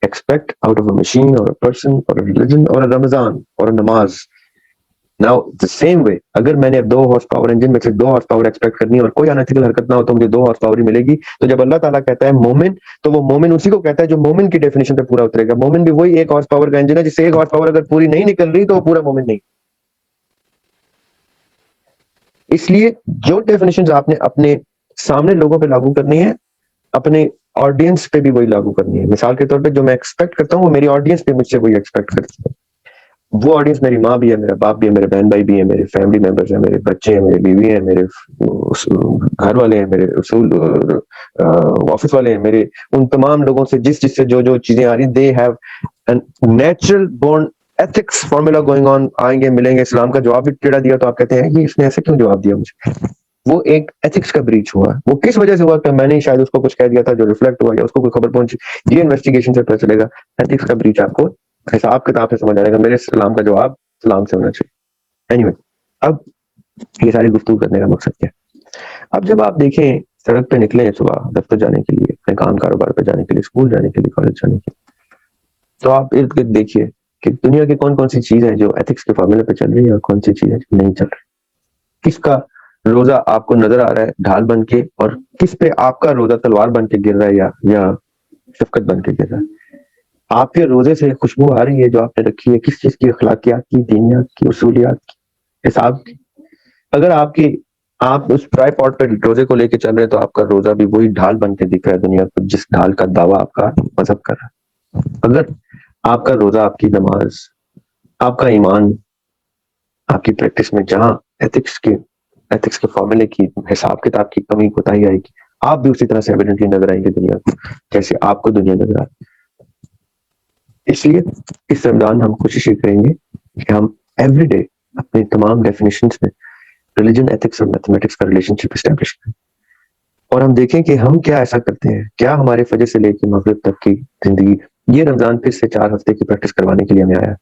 expect out of a machine or a person or a religion or a Ramadan or a namaz Now the same way, اگر میں نے 2 ہارس پاور انجن میں سے 2 ہارس پاور ایکسپیکٹ کرنی ہے اور کوئی انیتھیکل حرکت نہ ہو تو مجھے 2 ہارس پاور ہی ملے گی. تو جب اللہ تعالیٰ کہتا ہے مومن, تو وہ مومن اسی کو کہتا ہے جو مومن کی ڈیفینیشن پہ پورا اترے گا. مومن بھی وہی 1 ہارس پاور کا انجن ہے جس سے 1 ہارس پاور اگر پوری نہیں نکل رہی تو وہ پورا مومن نہیں. اس لیے جو ڈیفینیشن آپ نے اپنے سامنے لوگوں پہ لاگو کرنی ہے, اپنے آڈینس پہ بھی وہی لاگو کرنی ہے. مثال کے طور پہ جو میں ایکسپیکٹ کرتا ہوں وہ میری آڈینس پہ مجھ سے وہی ایکسپیکٹ کرتی ہے. وہ آڈینس میری ماں بھی ہے, میرا باپ بھی ہے, میرے بہن بھائی بھی ہیں, میرے فیملی ممبرز ہیں, میرے بچے ہیں, میری بیوی ہیں, میرے گھر والے ہیں, میرے اصول آفس والے ہیں, میرے ان تمام لوگوں سے جس سے جو چیزیں آ رہی ہیں, they have natural born ethics formula going on. آئیں گے ملیں گے, اسلام کا جواب بھی ٹیڑھا دیا تو آپ کہتے ہیں یہ اس نے ایسے کیوں جواب دیا مجھے. وہ ایک ایتھکس کا بریچ ہوا. وہ کس وجہ سے ہوا کہ میں نے شاید اس کو کچھ کہہ دیا تھا جو ریفلیکٹ ہوا, یا اس کو کوئی خبر پہنچی, یہ انویسٹیگیشن سے پتہ چلے گا. ایتھکس کا بریچ آپ کو حساب کتاب سے سمجھ آئے گا. میرے اسلام کا جواب اسلام سے ہونا چاہیے. اینیوے, اب یہ ساری گفتگو کرنے کا مقصد کیا ہے. اب جب آپ دیکھیں سڑک پہ نکلیں صبح دفتر جانے کے لیے, اپنے کام کاروبار پہ جانے کے لیے, اسکول جانے کے لیے, کالج جانے کے لیے, تو آپ ارد گرد دیکھیے کہ دنیا کی کون کون سی چیزیں جو ایتھکس کے فارمولے پہ چل رہی ہے اور کون سی چیزیں نہیں چل رہی. کس کا روزہ آپ کو نظر آ رہا ہے ڈھال بن کے, اور کس پہ آپ کا روزہ تلوار بن کے گر رہا ہے یا شفقت بن کے گر رہا ہے. آپ کے روزے سے خوشبو آ رہی ہے جو آپ نے رکھی ہے کس چیز کی, اخلاقیات کی, دینیات کی, اصولیات کی, حساب کی. اگر آپ اس ٹرائی پاٹ پہ روزے کو لے کے چل رہے ہیں تو آپ کا روزہ بھی وہی ڈھال بن کے دکھ رہا ہے دنیا کو جس ڈھال کا دعویٰ آپ کا مذہب کر رہا ہے. اگر آپ کا روزہ, آپ کی نماز, آپ کا ایمان, آپ کی پریکٹس میں جہاں ایتھکس کے فارمولے کی, حساب کتاب کی کمی کوتاہی آئے گی, آپ بھی اسی طرح سے ایویڈنٹلی نظر آئیں گے دنیا کو جیسے آپ کو دنیا نظر آئے. اس لیے اس رمضان ہم کوشش یہ کریں گے کہ ہم ایوری ڈے اپنے تمام ڈیفینیشنز میں ریلیجن, ایتھکس اور میتھمیٹکس کا ریلیشن شپ اسٹیبلش کریں, اور ہم دیکھیں کہ ہم کیا ایسا کرتے ہیں, کیا ہمارے فجر سے لے کے مغرب تک کی زندگی. یہ رمضان پھر سے 4 ہفتے کی پریکٹس کروانے کے لیے ہمیں آیا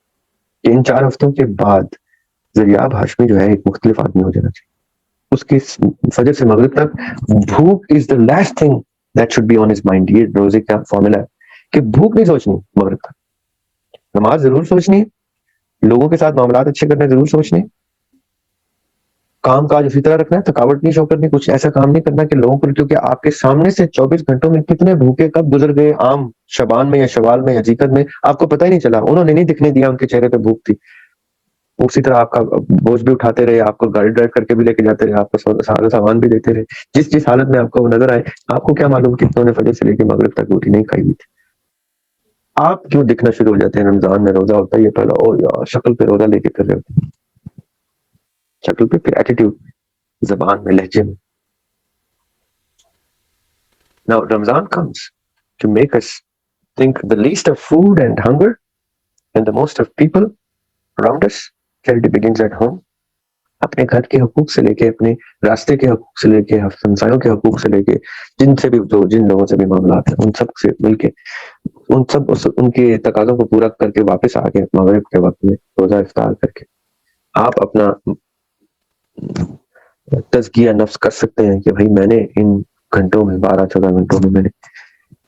کہ ان 4 ہفتوں کے بعد ذریعہ ہاشمی جو ہے ایک مختلف آدمی ہو جانا چاہیے. اس کی فجر سے مغرب تک بھوک is the last thing that should be on his mind. یہ روزے کا فارمولا ہے کہ بھوک نہیں سوچنی مغرب تک, نماز ضرور سوچنی ہے, لوگوں کے ساتھ معاملات اچھے کرنے ضرور سوچنے, کام کاج اسی طرح رکھنا ہے, تھکاوٹ نہیں شو کرنی, کچھ ایسا کام نہیں کرنا کہ لوگوں کو, کیونکہ آپ کے سامنے سے 24 گھنٹوں میں کتنے بھوکے کب گزر گئے, عام شبان میں یا شوال میں یا جیکت میں, آپ کو پتہ ہی نہیں چلا. انہوں نے نہیں دکھنے دیا, ان کے چہرے پہ بھوک تھی. اسی طرح آپ کا بوجھ بھی اٹھاتے رہے, آپ کو گاڑی ڈرائیو کر کے بھی لے کے جاتے رہے, آپ کو سارا سامان بھی دیتے رہے. جس حالت میں آپ کو وہ نظر آئے, آپ کو کیا معلوم کتنوں نے فجر سے لے کے مغرب تک روٹی نہیں کھائی ہوئی تھی. آپ کیوں دکھنا شروع ہو جاتے ہیں رمضان میں روزہ ہوتا ہے یہ پہلا, او یار شکل پہ روزہ لے کے کر رہے ہوتے ہیں, شکل پہ, پھر ایٹیٹیوڈ, زبان میں, لہجے میں. Now Ramadan comes to make us think the least of food and hunger and the most of people around us. Charity begins at home. اپنے گھر کے حقوق سے لے کے, اپنے راستے کے حقوق سے لے کے, ہمسایوں کے حقوق سے لے کے, جن لوگوں سے بھی معاملات ہیں ان سب سے مل کے, ان کے تقاضوں کو پورا کر کے واپس آ کے مغرب کے وقت میں روزہ افطار کر کے آپ اپنا تزکیہ نفس کر سکتے ہیں کہ بھائی میں نے ان گھنٹوں میں 12-14 گھنٹوں میں نے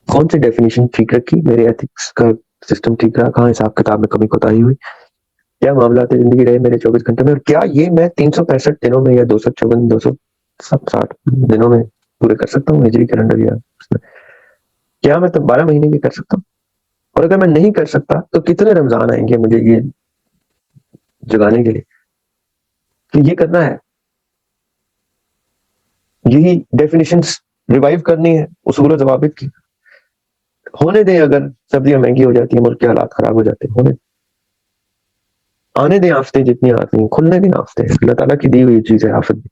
کون سی ڈیفینیشن ٹھیک رکھی, میرے ایتھکس کا سسٹم ٹھیک رہا, کہاں حساب کتاب میں کمی کوتاہی ہوئی, کیا معاملات زندگی رہے میرے 24 گھنٹے میں, اور کیا یہ میں 365 دنوں میں یا 260 دنوں میں پورے کر سکتا ہوں ہجری کیلنڈر, یا کیا میں تو 12 مہینے بھی کر سکتا ہوں. اور اگر میں نہیں کر سکتا تو کتنے رمضان آئیں گے مجھے یہ جگانے کے لیے کہ یہ کرنا ہے. یہی ڈیفینیشنز ریوائیو کرنی ہے اصول و ضوابط کی. ہونے دیں, اگر سبزیاں مہنگی ہو جاتی ہیں, ملک کے حالات خراب ہو جاتے ہیں, ہونے آنے دیں آفتے جتنی آتی ہیں, کھلنے دیں آفتے, اللہ تعالیٰ کی دی ہوئی چیز ہے آفت بھی.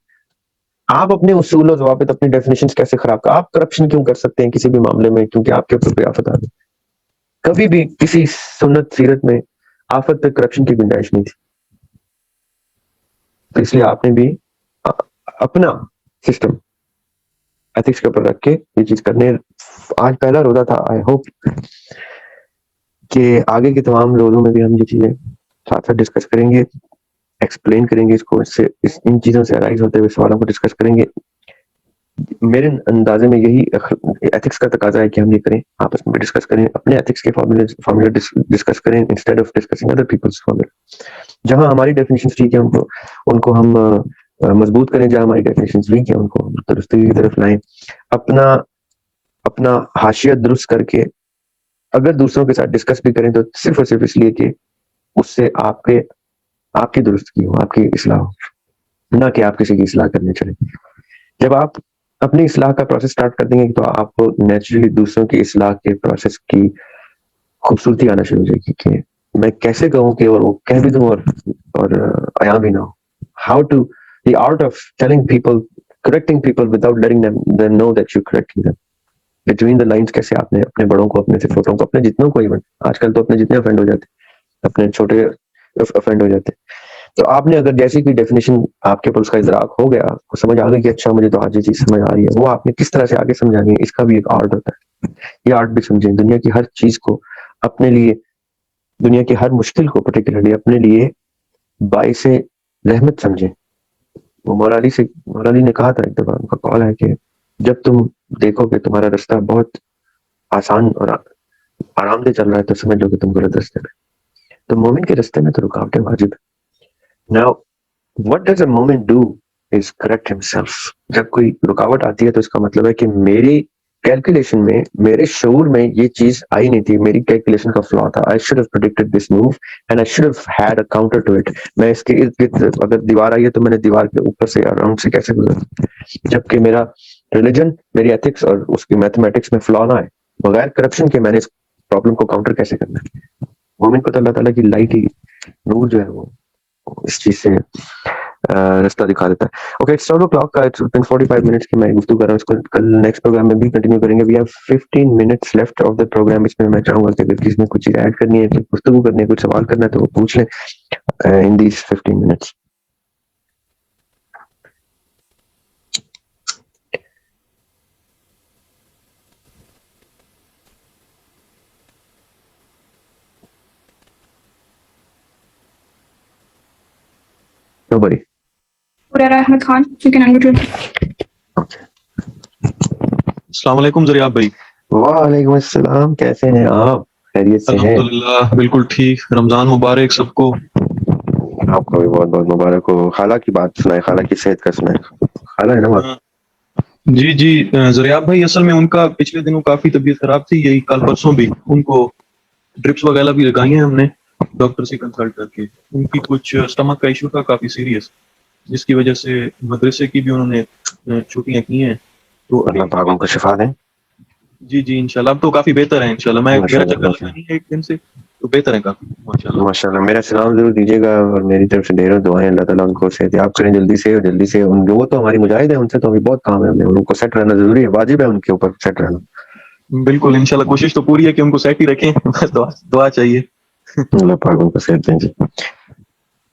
آپ اپنے اصول و ضوابط, اپنی ڈیفینیشنز کیسے خراب کر, آپ کرپشن کیوں کر سکتے ہیں کسی بھی معاملے میں, کیونکہ آپ کے اوپر کوئی آفت آ گئی. کبھی بھی کسی سنت سیرت میں آفت پہ کرپشن کی گنجائش نہیں تھی, تو اس لیے آپ نے بھی اپنا سسٹم ایتھکس کے اوپر رکھ کے یہ چیز کرنے. آج پہلا روزہ تھا, آئی ہوپ کہ آگے کے تمام روزوں میں بھی ہم یہ چیزیں ساتھ ساتھ ڈسکس کریں گے, ایکسپلین کریں گے اس کو, ان چیزوں سے ارائز ہوتے ہوئے سوالوں کو ڈسکس کریں گے. میرے اندازے میں یہی ایتھکس کا تقاضا ہے کہ ہم یہ کریں، آپس میں ڈسکس کریں، اپنے ایتھکس کے فارمولہ ڈسکس کریں instead of discussing other peoples formula. جہاں ہماری ڈیفینیشن ٹھیک ہے ان کو ہم مضبوط کریں، جہاں ہماری ڈیفینیشن ویک ہے ان کو درستگی کی طرف لائیں. اپنا حاشیہ درست کر کے اگر دوسروں کے ساتھ ڈسکس بھی کریں تو صرف اور صرف اس لیے کہ اس سے آپ کی درستگی ہو، آپ کی اصلاح ہو، نہ کہ آپ کسی کی اصلاح کرنے چلیں. جب آپ اپنی اصلاح کا پروسیس سٹارٹ کر دیں گے تو آپ کو نیچرلی دوسروں کی اصلاح کے پروسیس کی خوبصورتی آنا شروع ہو جائے گی کہ میں کیسے کہوں کہ وہ کہہ بھی دوں اور عیاں بھی نہ ہو. How to the art of telling people correcting people without letting them know that you're correcting them. Between the lines کیسے آپ نے اپنے بڑوں کو، اپنے سے چھوٹوں کو، اپنے جتنوں کو ایون آج کل تو اپنے جتنے افرینڈ ہو جاتے، اپنے چھوٹے افرینڈ ہو جاتے. تو آپ نے اگر جیسی کوئی ڈیفینیشن آپ کے اوپر اس کا ادراک ہو گیا، کو سمجھ آ گئی کہ اچھا مجھے تو آج یہ چیز سمجھ آ رہی ہے، وہ آپ نے کس طرح سے آگے سمجھانی ہے، اس کا بھی ایک آرٹ ہوتا ہے. یہ آرٹ بھی سمجھیں، دنیا کی ہر چیز کو اپنے لیے، دنیا کی ہر مشکل کو پرٹیکولرلی اپنے لیے باعث رحمت سمجھیں. وہ مولا علی نے کہا تھا ایک دفعہ، ان کا قول ہے کہ جب تم دیکھو کہ تمہارا رستہ بہت آسان اور آرام دہ چل رہا ہے تو سمجھ لو کہ تم غلط رستے میں. تو مومن کے رستے میں تو رکاوٹیں واجب ہے. Now, what does a moment do is correct himself. جب کوئی رکاوٹ آتی ہے تو اس کا مطلب ہے کہ میری کیلکولیشن میں، میرے شعور میں یہ چیز آئی نہیں تھی، میری کیلکولیشن کا فلا تھا. I should have predicted this move and I should have had a counter to it. میں اس کے ارد گرد اگر دیوار آئی ہے تو میں نے دیوار کے اوپر سے اراؤنڈ سے کیسے گزرا. جبکہ میرا ریلیجن، میری ایتھکس اور اس کی میتھمیٹکس میں فلا نہ ہے، بغیر کرپشن کے میں نے اس پرابلم کو کاؤنٹر کیسے کرنا ہے. مومن کو تو اللہ تعالیٰ کی لائٹ ہی، نور جو ہے وہ اس چیز سے رستہ دکھا دیتا ہے. اوکے، اٹس 12 o'clock کا 45 منٹس کی میں گفتگو کر رہا ہوں، اس کو کل نیکسٹ پروگرام میں بھی کنٹینیو کریں گے. We have 15 minutes left of the programme. اس میں میں چاہوں گا کہ اگر کسی نے کچھ چیز ایڈ کرنی ہے، کچھ گفتگو کرنی ہے، کچھ سوال کرنا ہے تو وہ پوچھ لیں in these 15 minutes. Nobody. Ahmed Khan, you can unmute him. السلام علیکم ذریعہ بھائی. وعلیکم السلام، کیسے ہیں آپ؟ خیریت سے ہیں؟ الحمدللہ بالکل ٹھیک. رمضان مبارک سب کو. آپ کو بھی بہت بہت مبارک ہو. خالہ کی بات سنائے، خالہ کی صحت کا سنائے. خالہ ہے نا بات؟ جی ذریعہ بھائی، اصل میں ان کا پچھلے دنوں کافی طبیعت خراب تھی، یہی کل پرسوں بھی ان کو ڈرپس وغیرہ بھی لگائی ہیں ہم نے ڈاکٹر سے کنسلٹ کر کے. ان کی کچھ اسٹمک کا ایشو تھا کافی سیریس، جس کی وجہ سے مدرسے کی بھی انہوں نے چھٹیاں کی ہیں. تو اللہ پاک ان کو شفا دیں. جی انشاءاللہ اب تو کافی بہتر ہے انشاءاللہ. میں میرا چکر لگا نہیں ہے ایک دن سے، تو بہتر ہے کافی ماشاءاللہ. میرا سلام ضرور دیجیے گا اور میری طرف سے ڈھیروں دعائیں. اللہ تعالیٰ ان کو صحتیاب کریں جلدی سے. وہ تو ہماری مجاہد ہیں، ان سے تو ابھی بہت کام ہے. ان کو سیٹ رہنا ضروری ہے، واجب ہے ان کے اوپر سیٹ رہنا. بالکل انشاءاللہ کوشش تو پوری ہے کہ ان کو سیٹ ہی رکھیں، بس دعا چاہیے. اللہ پاک ان کو صحت دیں. جی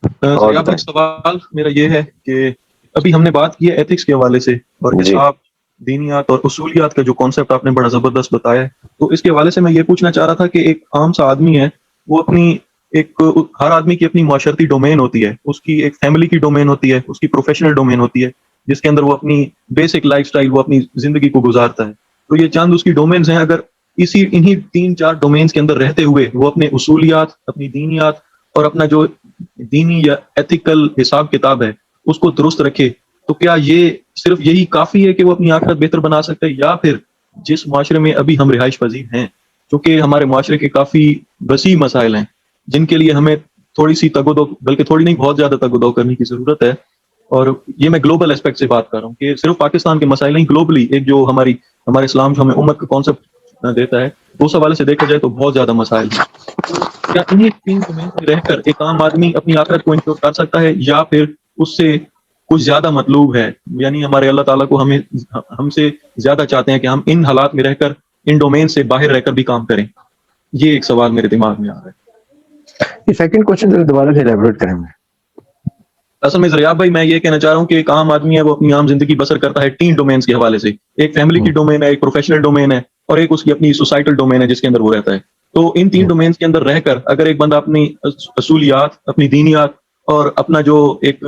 ایک سوال میرا یہ ہے کہ ابھی ہم نے بات کی ہے ایتھکس کے حوالے سے، اور حساب، دینیات اور اصولیات کا جو کانسیپٹ آپ نے بڑا زبردست بتایا ہے، تو اس کے حوالے سے میں یہ پوچھنا چاہ رہا تھا کہ ایک عام سا آدمی ہے، وہ ہر آدمی کی اپنی معاشرتی ڈومین ہوتی ہے، اس کی ایک فیملی کی ڈومین ہوتی ہے، اس کی پروفیشنل ڈومین ہوتی ہے، جس کے اندر وہ اپنی بیسک لائف سٹائل، وہ اپنی زندگی کو گزارتا ہے. تو یہ چند اس کی ڈومینز ہیں. اگر انہی 3-4 ڈومینز کے اندر رہتے ہوئے وہ اپنے اصولیات، اپنی دینیات اور اپنا جو دینی یا ایتھیکل حساب کتاب ہے اس کو درست رکھے، تو کیا یہ صرف یہی کافی ہے کہ وہ اپنی آخرت بہتر بنا سکتے ہیں، یا پھر جس معاشرے میں ابھی ہم رہائش پذیر ہیں، کیونکہ ہمارے معاشرے کے کافی وسیع مسائل ہیں جن کے لیے ہمیں تھوڑی سی تگ و دو، بلکہ تھوڑی نہیں بہت زیادہ تگ و دو کرنے کی ضرورت ہے. اور یہ میں گلوبل اسپیکٹ سے بات کر رہا ہوں کہ صرف پاکستان کے مسائل نہیں، گلوبلی ایک جو ہمارے اسلام جو ہمیں امت کا کانسیپٹ دیتا ہے، اس حوالے سے دیکھا جائے تو بہت زیادہ مسائل ہیں. کیا انہیں 3 ڈومین میں رہ کر ایک عام آدمی اپنی آخرت کو انشور کر سکتا ہے، یا پھر اس سے کچھ زیادہ مطلوب ہے؟ یعنی ہمارے اللہ تعالیٰ کو ہم سے زیادہ چاہتے ہیں کہ ہم ان حالات میں رہ کر، ان ڈومین سے باہر رہ کر بھی کام کریں. یہ ایک سوال میرے دماغ میں آ رہا ہے. یہ سیکنڈ کوسچن دوبارہ سے ایلیبوریٹ کریں گے. اصل میں ذریعہ بھائی میں یہ کہنا چاہ رہا ہوں کہ ایک عام آدمی ہے، وہ اپنی عام زندگی بسر کرتا ہے 3 ڈومینز کے حوالے سے. ایک فیملی کی ڈومین ہے، ایک پروفیشنل ڈومین ہے، اور ایک اس کی اپنی سوسائٹل ڈومین ہے جس کے اندر وہ رہتا ہے. تو ان 3 ڈومینز کے اندر رہ کر اگر ایک بندہ اپنی اصولیات، اپنی دینیات اور اپنا جو ایک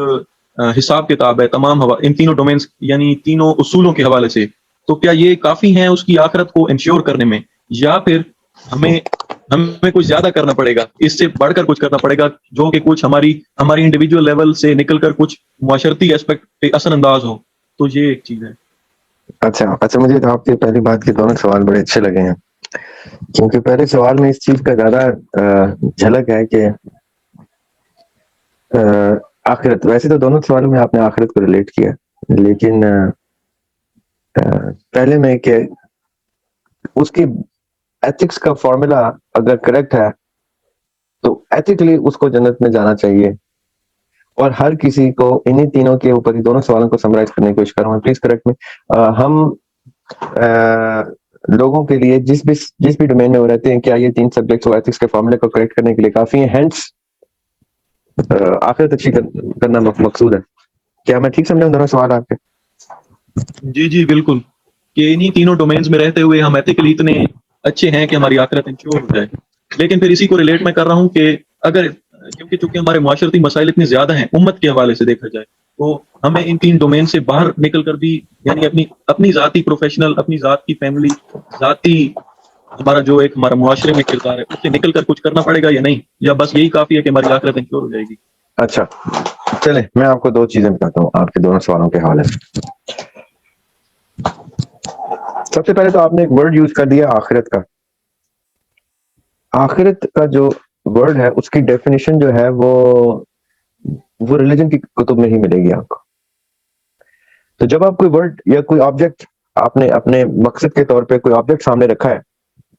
حساب کتاب ہے تمام ان تینوں ڈومینس یعنی تینوں اصولوں کے حوالے سے، تو کیا یہ کافی ہیں اس کی آخرت کو انشور کرنے میں، یا پھر ہمیں کچھ زیادہ کرنا پڑے گا، اس سے بڑھ کر کچھ کرنا پڑے گا جو کہ کچھ ہماری انڈیویجول لیول سے نکل کر کچھ معاشرتی ایسپیکٹ پہ اثر انداز ہو؟ تو یہ ایک چیز ہے. اچھا مجھے تو آپ کی پہلی بات کے دونوں سوال بڑے اچھے لگے ہیں، کیونکہ پہلے سوال میں اس چیز کا زیادہ جھلک ہے کہ آخرت، ویسے تو دونوں سوالوں میں آپ نے آخرت کو ریلیٹ کیا، لیکن پہلے میں کہ اس کی ایتھکس کا فارمولا اگر کریکٹ ہے تو ایتھیکلی اس کو جنت میں جانا چاہیے. اور ہر کسی کو انہی تینوں کے اوپر ہی دونوں سوالوں کو سمرائز کرنے کی کوشش کر رہا ہوں، پلیز کریکٹ میں. ہم لوگوں کے لیے جس بھی ڈومین میں وہ رہتے ہیں، کیا یہ تین سبجیکٹس اور ایتھکس کے فارمولے کو کریکٹ کرنے کے لیے کافی ہیں؟ ہینس آخرت اچھی کرنا مقصود ہے. کیا میں ٹھیک سمجھا دونوں سوال آپ کے؟ جی بالکل، کہ انہی تینوں ڈومینز میں رہتے ہوئے ہم ایتھیکلی اتنے اچھے ہیں کہ ہماری آخرت انشور ہو جائے. لیکن پھر اسی کو ریلیٹ میں کر رہا ہوں کہ اگر چونکہ ہمارے معاشرتی مسائل اتنے زیادہ ہیں امت کے حوالے سے دیکھا جائے، تو ہمیں ان تین ڈومین سے باہر نکل کر بھی یعنی اپنی ذاتی پروفیشنل، اپنی ذات کی فیملی، ذاتی ہمارا جو ایک ہمارا معاشرے میں کردار ہے اس سے نکل کر کچھ کرنا پڑے گا یا نہیں، یا بس یہی کافی ہے کہ ہماری آخرت انشور ہو جائے گی؟ اچھا چلیں میں آپ کو دو چیزیں بتاتا ہوں آپ کے دونوں سوالوں کے حوالے سے. سب سے پہلے تو آپ نے ایک ورڈ یوز کر دیا آخرت کا. آخرت کا جو ورڈ ہے اس کی ڈیفینیشن جو ہے وہ ریلیجن کی کتب میں ہی ملے گی آپ کو. تو جب آپ کوئی ورڈ یا کوئی آبجیکٹ آپ نے اپنے مقصد کے طور پہ کوئی آبجیکٹ سامنے رکھا ہے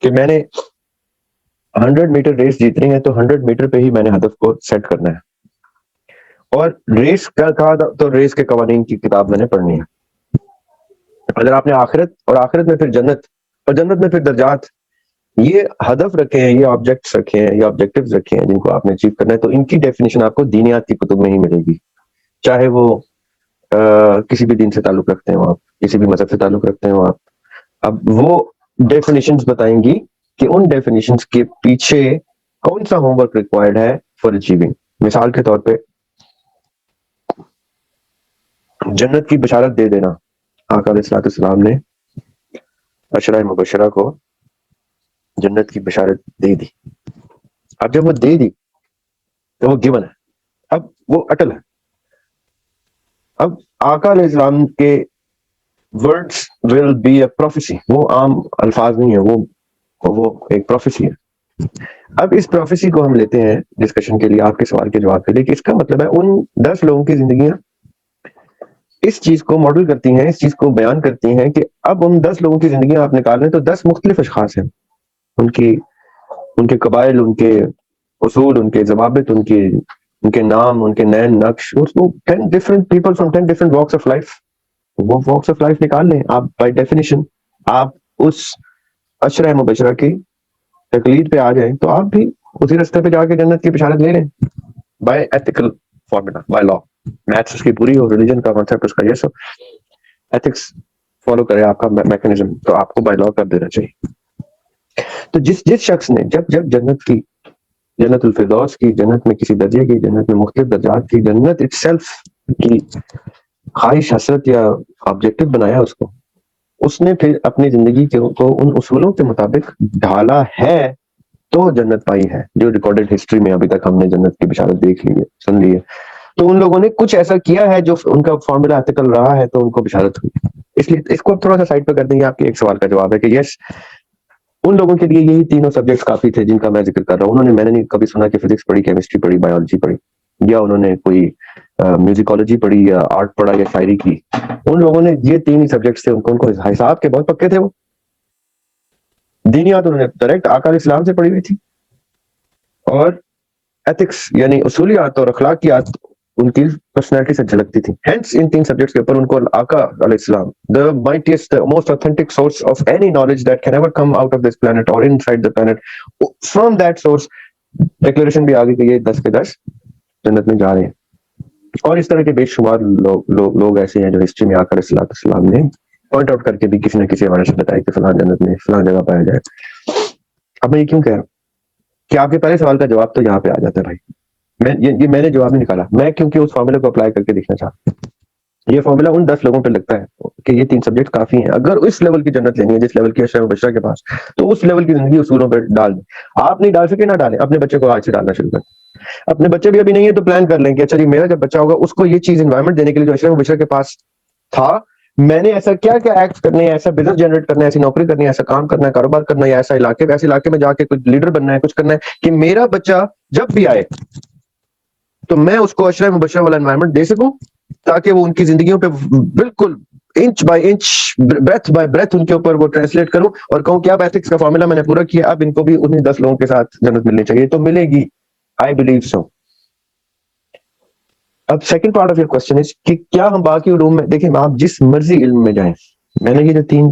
کہ میں نے 100 میٹر ریس جیتنی ہے، تو 100 میٹر پہ ہی میں نے ہدف کو سیٹ کرنا ہے. اور ریس کا کہا تو ریس کے قوانین کی کتاب میں نے پڑھنی ہے. اگر آپ نے آخرت اور آخرت میں پھر جنت اور جنت میں پھر درجات، یہ ہدف رکھے ہیں، یہ آبجیکٹس رکھے ہیں، یہ آبجیکٹیوز رکھے ہیں جن کو آپ نے اچیو کرنا ہے، تو ان کی ڈیفینیشن آپ کو دینیات کی کتب میں ہی ملے گی. چاہے وہ کسی بھی دین سے تعلق رکھتے ہیں آپ، کسی بھی مذہب سے تعلق رکھتے ہیں آپ، اب وہ ڈیفینیشنز بتائیں گی کہ ان ڈیفینیشنز کے پیچھے کون سا ہوم ورک ریکوائرڈ ہے فار اچیونگ. مثال کے طور پہ جنت کی بشارت دے دینا، آقا علیہ الصلوۃ والسلام نے عشرہ مبشرہ کو جنت کی بشارت دے دی. اب جب وہ دے دی تو وہ گیون ہے، اب وہ اٹل ہے. اب آقا علیہ السلام کے words will be a prophecy, وہ عام الفاظ نہیں ہے، وہ ایک پروفیسی ہے. اب اس پروفیسی کو ہم لیتے ہیں ڈسکشن کے لیے آپ کے سوال کے جواب کے لیے کہ اس کا مطلب ہے ان 10 لوگوں کی زندگیاں اس چیز کو ماڈل کرتی ہیں، اس چیز کو بیان کرتی ہیں کہ اب ان 10 لوگوں کی زندگیاں آپ نکال رہے ہیں تو 10 مختلف اشخاص ہیں، ان کے قبائل، ان کے اصول، ان کے ضوابط، ان کے نام، ان کے نین نقش، 10 different people from 10 different walks of life. وہ walks of life نکال لیں آپ. بائی ڈیفینیشن آپ اس عشرہ مبشرہ کی تقلید پہ آ جائیں تو آپ بھی اسی راستے پہ جا کے جنت کی بشارت لے لیں by ethical formula, by law. Maths اس کی پوری ہو، ریلیجن کا کانسیپٹ اس کا یہ سب، ایتھکس فالو کرے آپ کا میکنزم، تو آپ کو بائی لا کر دینا چاہیے. تو جس شخص نے جب جنت الفردوس کی، جنت میں کسی درجے کی، جنت میں مختلف درجات کی، جنت اٹ سیلف کی خواہش، حسرت یا آبجیکٹو بنایا اس نے پھر اپنی زندگی کو ان اصولوں کے مطابق ڈھالا ہے تو جنت پائی ہے. جو ریکارڈڈ ہسٹری میں ابھی تک ہم نے جنت کی بشارت دیکھ لی ہے، سن لی ہے، تو ان لوگوں نے کچھ ایسا کیا ہے جو ان کا فارمولا ایتھیکل رہا ہے تو ان کو بشارت ہوئی. اس لیے اس کو اب تھوڑا سا سائڈ پہ کر دیں گے. آپ کے ایک سوال کا جواب ہے کہ یس، ان لوگوں کے لیے یہی تینوں سبجیکٹس کافی تھے جن کا میں ذکر کر رہا ہوں. میں نے نہیں کبھی سنا کہ فزکس پڑھی، کیمسٹری پڑھی، بایولوجی پڑھی، یا انہوں نے کوئی میوزیکالوجی پڑھی یا آرٹ پڑھا یا شاعری کی. ان لوگوں نے یہ تین ہی سبجیکٹس تھے، ان کو حساب کے بہت پکے تھے. وہ دینیات انہوں نے ڈائریکٹ آقا علیہ السلام سے پڑھی ہوئی تھی، اور ایتھکس یعنی اصولیات اور اخلاقیات ان کی پرسنالٹی سے جھلکتی تھی. ہینس ان تین سبجیکٹس کے اوپر ان کو آقا علیہ السلام the mightiest, the most authentic source of any knowledge that can ever come out of this planet or inside the planet, from that source declaration بھی آگے کہ یہ 10 کے 10 جنت میں جا رہے ہیں. اور اس طرح کے بے شمار لوگ ایسے ہیں جو ہسٹری میں آقا علیہ السلام نے پوائنٹ آؤٹ کر کے بھی کسی نہ کسی حوالے سے بتایا کہ فلاں جنت میں فلاں جگہ پایا جائے. اب میں یہ کیوں کہہ رہا ہوں کہ آپ کے پہلے سوال کا جواب تو یہاں پہ آ جاتا ہے بھائی. یہ میں نے جواب نہیں نکالا, میں کیونکہ اس فارمولہ کو اپلائی کر کے دیکھنا چاہتا ہوں. یہ فارمولا ان 10 لوگوں پہ لگتا ہے کہ یہ 3 سبجیکٹ کافی ہیں. اگر اس لیول کی جنت لینی ہے جس لیول کی اشرف بشرا کے پاس, تو اس لیول کی زندگی اصولوں پہ ڈال دیں. آپ نہیں ڈال سکے نہ ڈالیں, اپنے بچے کو آج سے ڈالنا شروع کریں. اپنے بچے بھی ابھی نہیں ہے تو پلان کر لیں کہ اچھا جی میرا جب بچہ ہوگا اس کو یہ چیز انوائرمنٹ دینے کے لیے جو اشرف بشرا کے پاس تھا, میں نے ایسا کیا کیا ایکٹ کرنے ہیں, ایسا بزنس جنریٹ کرنا ہے, ایسی نوکری کرنی ہے, ایسا کام کرنا ہے, کاروبار کرنا ہے, یا ایسا ایسے علاقے میں جا کے کچھ لیڈر بننا ہے, کچھ کرنا ہے کہ میرا بچہ جب بھی آئے تو میں اس کو اشرف مبشرہ والا انوائرمنٹ دے سکوں, تاکہ وہ ان کی زندگیوں پہ بالکل inch by inch breath by breath ان کے اوپر وہ ٹرانسلیٹ کروں اور کہوں کہ اب ایتھکس کا فارمولا میں نے پورا کیا, اب ان کو بھی انہیں 10 لوگوں کے ساتھ جنت ملنی چاہیے. تو ملے گی, آئی بلیو سو. اب second part of your question is کہ کیا ہم باقی علوم میں, دیکھیں آپ جس مرضی علم میں جائیں, میں نے یہ جو 3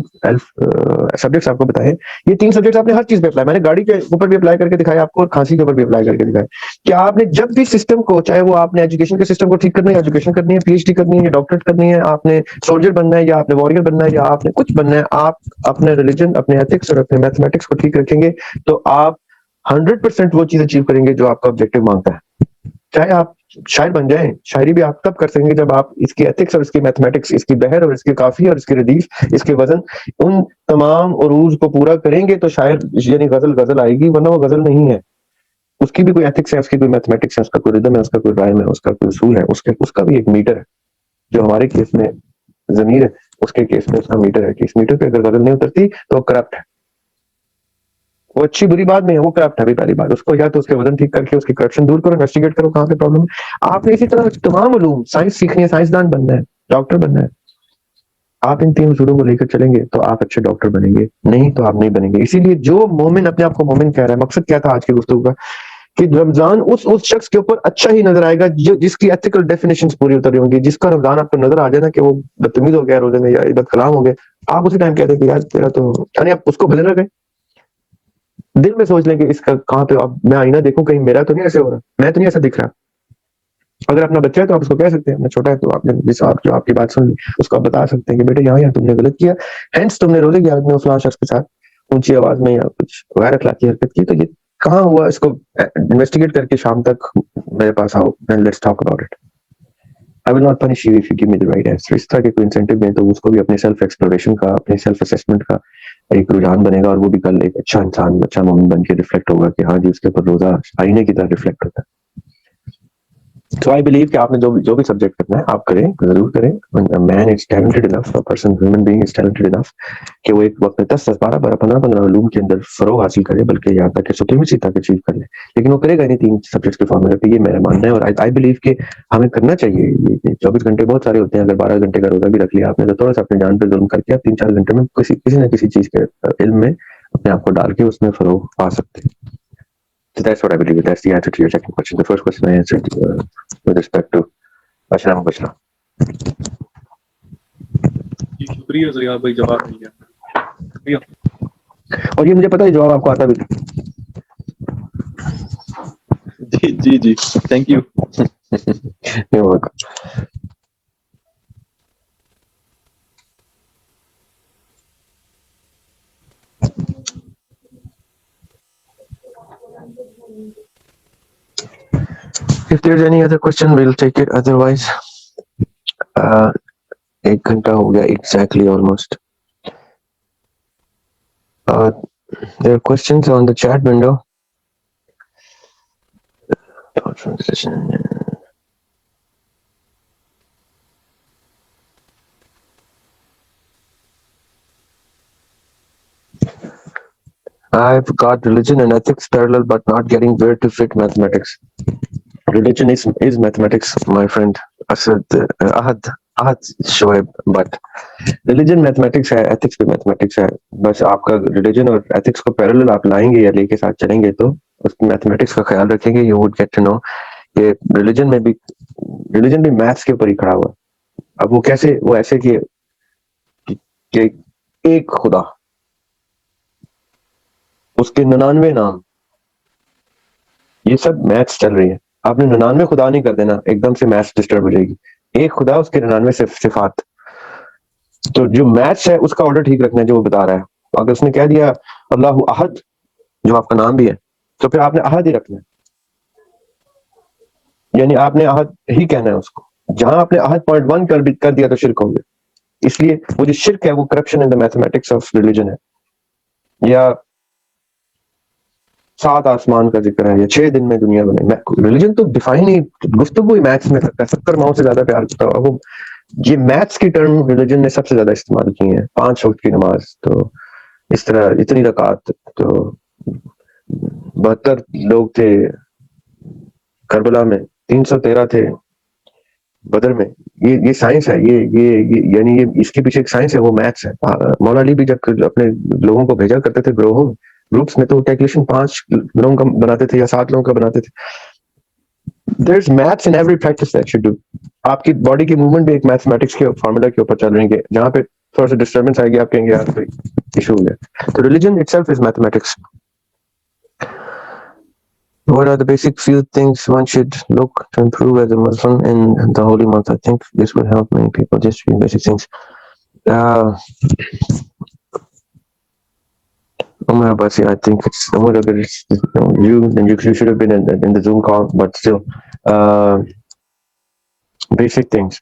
سبجیکٹس آپ کو بتائے, یہ 3 سبجیکٹس آپ نے ہر چیز پہ اپلائی, میں نے گاڑی کے اوپر بھی اپلائی کر کے دکھایا آپ کو, اور کھانسی کے اوپر بھی اپلائی کر کے دکھایا. کہ آپ نے جب بھی سسٹم کو, چاہے وہ آپ نے ایجوکیشن کے سسٹم کو ٹھیک کرنا ہے, ایجوکیشن کرنی ہے, پی ایچ ڈی کرنی ہے, یا ڈاکٹریٹ کرنی ہے, آپ نے سولجر بننا ہے, یا آپ نے وارریئر بننا ہے, یا آپ نے کچھ بننا ہے, آپ اپنے ریلیجن, اپنے ایتھکس اور اپنے میتھمیٹکس کو ٹھیک رکھیں گے تو آپ 100% وہ چیز اچیو کریں گے جو آپ کا آبجیکٹو مانگتا ہے. چاہے آپ شاعر بن جائیں, شاعری بھی آپ تب کر سکیں گے جب آپ اس کی ایتھکس اور اس کی میتھمیٹکس, اس کی بحر اور اس کی قافیہ اور اس کی ردیف, اس کے وزن, ان تمام عروج کو پورا کریں گے تو شاعر یعنی غزل آئے گی, ورنہ وہ غزل نہیں ہے. اس کی بھی کوئی ایتھکس ہے, اس کی کوئی میتھمیٹکس ہے, اس کا کوئی ردم ہے, اس کا کوئی رائم ہے, اس کا کوئی اصول ہے, اس کا بھی ایک میٹر ہے. جو ہمارے کیس میں ضمیر ہے, اس کے کیس میں اس کا میٹر ہے کہ اس میٹر پہ اگر غزل نہیں اترتی تو وہ کرپٹ ہے. وہ اچھی بری بات نہیں ہے, وہ کرپٹ ہے. پہلی بات, اس کو یا تو اس کے وزن ٹھیک کر کے اس کی کرپشن دور کرو, انویسٹیگیٹ کرو کہاں پہ پرابلم ہے. آپ نے اسی طرح تمام علوم, سائنس سیکھنی ہے, سائنسدان بننا ہے, ڈاکٹر بننا ہے, آپ ان 3 اصولوں کو لے کر چلیں گے تو آپ اچھے ڈاکٹر بنیں گے, نہیں تو آپ نہیں بنیں گے. اسی لیے جو مومن اپنے آپ کو مومن کہہ رہا ہے, مقصد کیا تھا آج کی گفتگو کا, کہ رمضان اس شخص کے اوپر اچھا ہی نظر آئے گا جس کی ایتھیکل ڈیفینیشنز پوری اتری ہوں گی, جس کا رمضان آپ کو نظر آ جائے نا کہ وہ بدتمیز ہو گیا روزے میں, یا بد کلام ہو گئے, آپ اسی ٹائم کہتے ہیں کہ یار تیرا تو, یعنی آپ اس کو بھلے نہ گئے, دل میں سوچ لیں کہ اس کا کہاں پہ, اب میں آئینہ دیکھوں کہیں میرا تو نہیں ایسے ہو رہا, میں تو نہیں ایسا دکھ رہا. اگر اپنا بچہ ہے تو آپ اس کو کہہ سکتے ہیں, اپنا چھوٹا ہے تو آپ نے جس آپ کی بات سن لی اس کو آپ بتا سکتے ہیں کہ بیٹے یہاں تم نے غلط کیا, ہینس تم نے روزے کی حالت میں فلاں شخص کے ساتھ اونچی آواز میں یا کچھ غیر اخلاقی حرکت کی, تو یہ کہاں ہوا, اس کو انویسٹیگیٹ کر کے شام تک میرے پاس آؤ, and let's talk about it. I will not punish you if you give me the right answer. اس طرح کے کوئی انسینٹیو دیں تو اس کو بھی اپنے سیلف ایکسپلوریشن کا, اپنے سیلف اسیسمنٹ کا ایک رجحان بنے گا, اور وہ بھی کل ایک اچھا انسان, اچھا مومن بن کے ریفلیکٹ ہوگا کہ ہاں جی اس کے اوپر روزہ آئینے کی طرح ریفلیکٹ ہوتا ہے. So I believe کہ آپ نے جو بھی سبجیکٹ کرنا ہے آپ کریں, ضرور کریں. Man is talented enough, a person, human being is talented enough کہ وہ ایک وقت میں 10, 12, 15 علوم کے اندر فروغ حاصل کرے, بلکہ یہاں تک کہ سپریمیسی تک اچیو کر لے, لیکن وہ کرے گا نہیں 3 سبجیکٹس کے فارمولے پہ. یہ میرا ماننا ہے, اور آئی بلیو کہ ہمیں کرنا چاہیے. یہ 24 گھنٹے بہت سارے ہوتے ہیں, اگر 12 گھنٹے کا روزہ بھی رکھ لیا آپ نے تو تھوڑا سا اپنے جان پہ ظلم کر کے آپ 3-4 گھنٹے میں کسی نہ کسی چیز کے علم میں اپنے آپ کو ڈال کے اس میں فروغ پا سکتے ہیں. So that's what I believe. That's the answer to your second question. The first question I answered with respect to Ashram Bashra. شکریہ زیاد بھائی, جواب مل گیا, شکریہ. اور یہ مجھے پتا ہے جواب آپ کو آتا بھی تھا. جی thank you. If there's any other question, we'll take it. Otherwise, 1 گھنٹہ ہو گیا exactly almost. There are questions on the chat window. I've got religion and ethics parallel, but not getting where to fit mathematics. Religion is mathematics, my friend Asad, Ahad Shoaib, but religion mathematics ہے, ethics بھی mathematics ہے. بس آپ کا religion اور ethics کو parallel آپ لائیں گے یا لے کے ساتھ چلیں گے تو اس mathematics کا خیال رکھیں گے. You would get to know کہ religion بھی maths کے اوپر ہی کھڑا ہوا. اب وہ کیسے, وہ ایسے کہ ایک خدا, اس کے 99 نام, یہ سب میتھس چل رہی ہے. آپ نے 99 خدا نہیں کر دینا, ایک دم سے میتھس ڈسٹرب ہو جائے گی. ایک خدا, اس کے 99 صفات. تو جو میتھس ہے اس کا آرڈر ٹھیک رکھنا ہے جو وہ بتا رہا ہے. اگر اس نے کہہ دیا اللہ احد, جو آپ کا نام بھی ہے, تو پھر آپ نے احد ہی رکھنا ہے. یعنی آپ نے عہد ہی کہنا ہے اس کو. جہاں آپ نے عہد پوائنٹ 1 کر دیا تو شرک ہو گیا. اس لیے وہ جو شرک ہے وہ corruption in the mathematics of religion ہے, یا 7 آسمان کا ذکر ہے, یا 6 دن میں دنیا بنے. ریلیجن تو ڈیفائن ہی, گفتگو ہی میتھس میں کرتا ہے. 70 ماؤں سے زیادہ پیار کرتا ہے وہ. یہ میتھس کی ٹرم ریلیجن نے سب سے زیادہ استعمال کی ہیں. 5 وقت کی نماز, تو اس طرح اتنی رکعت, تو 72 لوگ تھے کربلا میں, 313 تھے بدر میں. یہ سائنس ہے, یہ یعنی یہ اس کے پیچھے ایک سائنس ہے, وہ میتھس ہے. مولا علی بھی جب اپنے لوگوں کو بھیجا کرتے تھے گروہوں گروپس میں, تو کیلکولیشن 5 لوگوں کا بناتے تھے یا 7 لوگوں کا بناتے تھے. There's maths in every practice that you do. آپ کی باڈی کی موومنٹ بھی ایک میتھمیٹکس کے فارمولا کے اوپر چل رہی ہے. جہاں پہ تھوڑا سا ڈسٹربنس آئے گی آپ کہیں گے یار کوئی ایشو ہو گیا. تو religion itself is mathematics. What are the basic few things one should look to improve as a Muslim in the holy month? I think this will help many people. Just few basic things. Umar Abbasi, I think it's Umar, agar it's you, then you should have been in the Zoom call, but still. Basic things.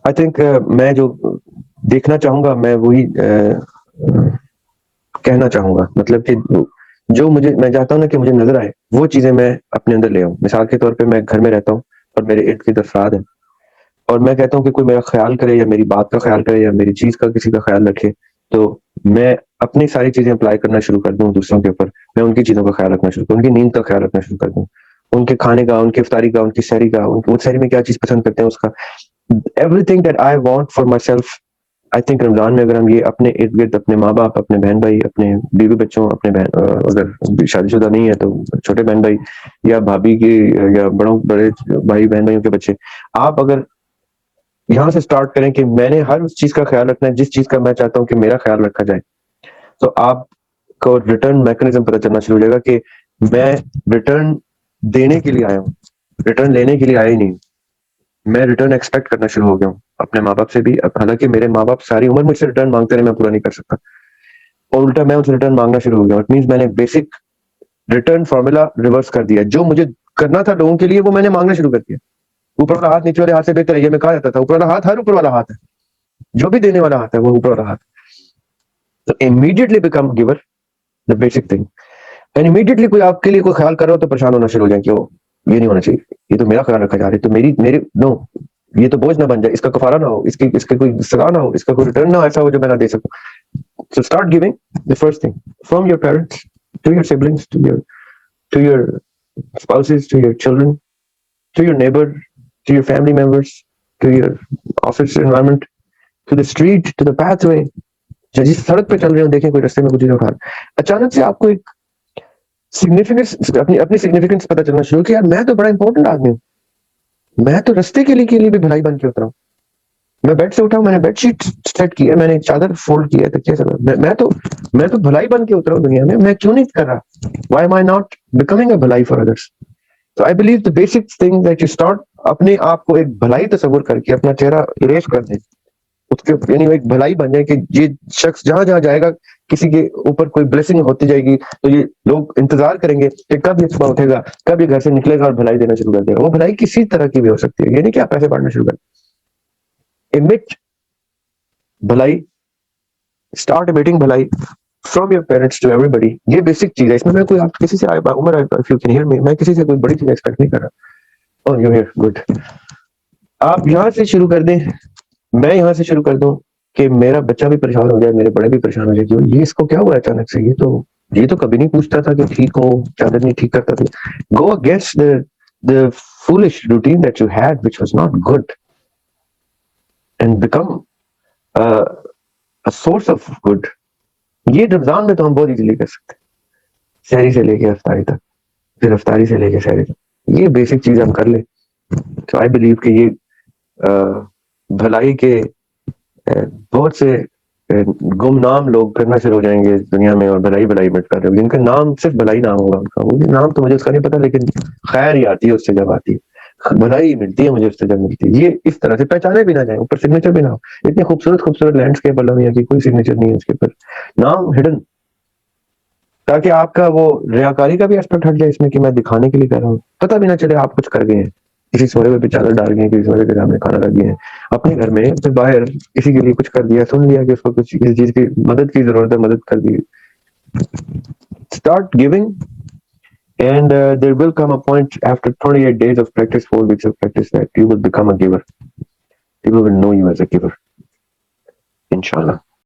I think میں جو دیکھنا چاہوں گا میں وہی کہنا چاہوں گا. مطلب کہ جو میں چاہتا ہوں نا کہ مجھے نظر آئے وہ چیزیں میں اپنے اندر لے آؤں. مثال کے طور پہ میں گھر میں رہتا ہوں اور میرے ارد گرد افراد ہیں, اور میں کہتا ہوں کہ کوئی میرا خیال کرے یا میری بات کا خیال کرے یا میری چیز کا کسی کا خیال رکھے, تو میں اپنی ساری چیزیں اپلائی کرنا شروع کر دوں دوسروں کے اوپر. میں ان کی چیزوں کا خیال رکھنا شروع کروں, ان کی نیند کا خیال رکھنا شروع کر دوں, ان کے کھانے کا, ان کی افطاری کا, ان کی سحری کا, وہ سحری میں کیا چیز پسند کرتے ہیں اس کا. Everything that I want for myself, I think رمضان میں اگر ہم یہ اپنے ارد گرد اپنے ماں باپ, اپنے بہن بھائی, اپنے بیوی بچوں, اپنے اگر شادی شدہ نہیں ہے تو چھوٹے بہن بھائی یا بھابھی کی یا بڑے بھائی بہن بھائیوں کے بچے, آپ اگر یہاں سے سٹارٹ کریں کہ میں نے ہر اس چیز کا خیال رکھنا ہے جس چیز کا میں چاہتا ہوں کہ میرا خیال رکھا جائے, تو آپ کو ریٹرن میکنزم پتہ چلنا شروع ہو جائے گا کہ میں ریٹرن دینے کے لیے آیا ہوں, ریٹرن لینے کے لیے آیا ہی نہیں. میں ریٹرن ایکسپیکٹ کرنا شروع ہو گیا ہوں اپنے ماں باپ سے بھی. حالانکہ میرے ماں باپ ساری عمر مجھ سے ریٹرن مانگتے رہے, میں پورا نہیں کر سکتا, اور الٹا میں ان سے ریٹرن مانگنا شروع ہو گیا. اٹ مینس میں نے بیسک ریٹرن فارمولا ریورس کر دیا. جو مجھے کرنا تھا لوگوں کے لیے وہ میں نے مانگنا شروع کر دیا. اوپر والا ہاتھ نیچے والے ہاتھ سے بہتر ہے, یہ میں کہا جاتا تھا. اوپر والا ہاتھ ہر اوپر والا ہاتھ ہے, جو بھی دینے والا ہاتھ ہے وہ اوپر والا ہاتھ. تو immediately become giver, the basic thing. And immediately کوئی آپ کے لیے کوئی خیال کر رہا ہو تو پریشان ہونا شروع ہو جائیں کہ وہ یہ نہیں ہونا چاہیے, یہ تو میرا خیال رکھا جا رہا ہے, تو میرے نو, یہ تو بوجھ نہ بن جائے, اس کا کفارہ نہ ہو, اس کے کوئی سزا نہ ہو, اس کا کوئی ریٹرن نہ ہو ایسا ہو جو میں نہ دے سکوں. So start giving the first thing from your parents to your siblings, to your spouses, to your children, to your neighbor, to your family members, to your office environment, to the street, to the pathway. جس سڑک پہ چل رہے ہو دیکھیں کوئی رستے میں کچھ نہیں کھا رہا, اچانک سے آپ کو ایک سگنیفیکینس, اپنی سگنیفیکینس پتہ چلنا شروع کیا. میں تو بڑا امپورٹنٹ آدمی ہوں, میں تو رستے کے لیے بھی بھلائی بن کے اترا ہوں. میں بیڈ سے اٹھا ہوں, میں نے بیڈ شیٹ سیٹ کی ہے, میں نے چادر فولڈ کی ہے, تکیے سے میں تو بھلائی بن کے اترا ہوں دنیا میں. میں کیوں نہیں کر رہا؟ Why am I not becoming a بھلائی فار ادرس؟ تو I believe the basic thing that you start اپنے آپ کو ایک بھلائی تصور کر کے اپنا چہرہ اریز کر دیں, اس کے یعنی ایک بھلائی بن جائے کہ یہ شخص جہاں جہاں جائے گا کسی کے اوپر کوئی بلیسنگ ہوتی جائے گی تو یہ لوگ انتظار کریں گے کہ کب یہ صبح اٹھے گا, کب یہ گھر سے نکلے گا اور بھلائی دینا شروع کر دے گا. وہ بھلائی کسی طرح کی بھی ہو سکتی ہے, یہ نہیں کہ آپ پیسے بانٹنا شروع کر. emit بھلائی, اسٹارٹ امیٹنگ بھلائی فرام یور پیرنٹس ٹو ایوری بڈی. یہ بیسک چیز ہے. اس میں میں کوئی آپ کسی سے عمر میں کسی سے کوئی بڑی چیز ایکسپیکٹ نہیں کر رہا. اور یو ہیئر گڈ, آپ یہاں سے شروع کر دیں, میں یہاں سے شروع کر دوں کہ میرا بچہ بھی پریشان ہو جائے, میرے بڑے بھی پریشان ہو جائے کہ یہ اس کو کیا ہوا اچانک سے, یہ تو کبھی نہیں پوچھتا تھا کہ ٹھیک ہو, چادر نہیں ٹھیک کرتا تھا. Go against the foolish routine that you had which was not good and become a source of good. یہ رمضان میں تو ہم بہت ایزیلی کر سکتے ہیں, سحری سے لے کے افطاری تک, پھر افطاری سے لے کے سحری تک, یہ بیسک چیز ہم کر لیں تو آئی بلیو کہ یہ بھلائی کے بہت سے گمنام لوگ کرنا شروع ہو جائیں گے دنیا میں, اور بھلائی مٹ کر رہے ہو جن کا نام صرف بھلائی نام ہوگا ان کا. وہ نام تو مجھے اس کا نہیں پتا, لیکن خیر ہی آتی ہے اس سے جب آتی ہے, بھلائی ملتی ہے مجھے اس سے جب ملتی ہے. یہ اس طرح سے پہچانے بھی نہ جائیں, اوپر سگنیچر بھی نہ ہو. اتنے خوبصورت لینڈسکیپ اللہ میاں کی کوئی سگنیچر نہیں ہے اس کے اوپر, نام ہڈن, تاکہ آپ کا وہ ریاکاری کا بھی ایسپیکٹ ہٹ جائے اس میں کہ میں دکھانے کے لیے کر رہا ہوں, پتہ بھی نہ چلے آپ کچھ کر گئے ہیں, کسی سونے پہ چادر ڈال گئے ہیں, کسی سونے پہ سامنے کھانا رکھ گئے ہیں اپنے گھر میں, پھر باہر کسی کے لیے کچھ کر دیا, سن لیا کہ اس کو کچھ کسی چیز کی مدد کی ضرورت ہے, مدد کر دی. Start giving and there will come a point after 28 days of practice, 4 weeks of practice, that you will become a giver. People will know you as a giver, inshallah.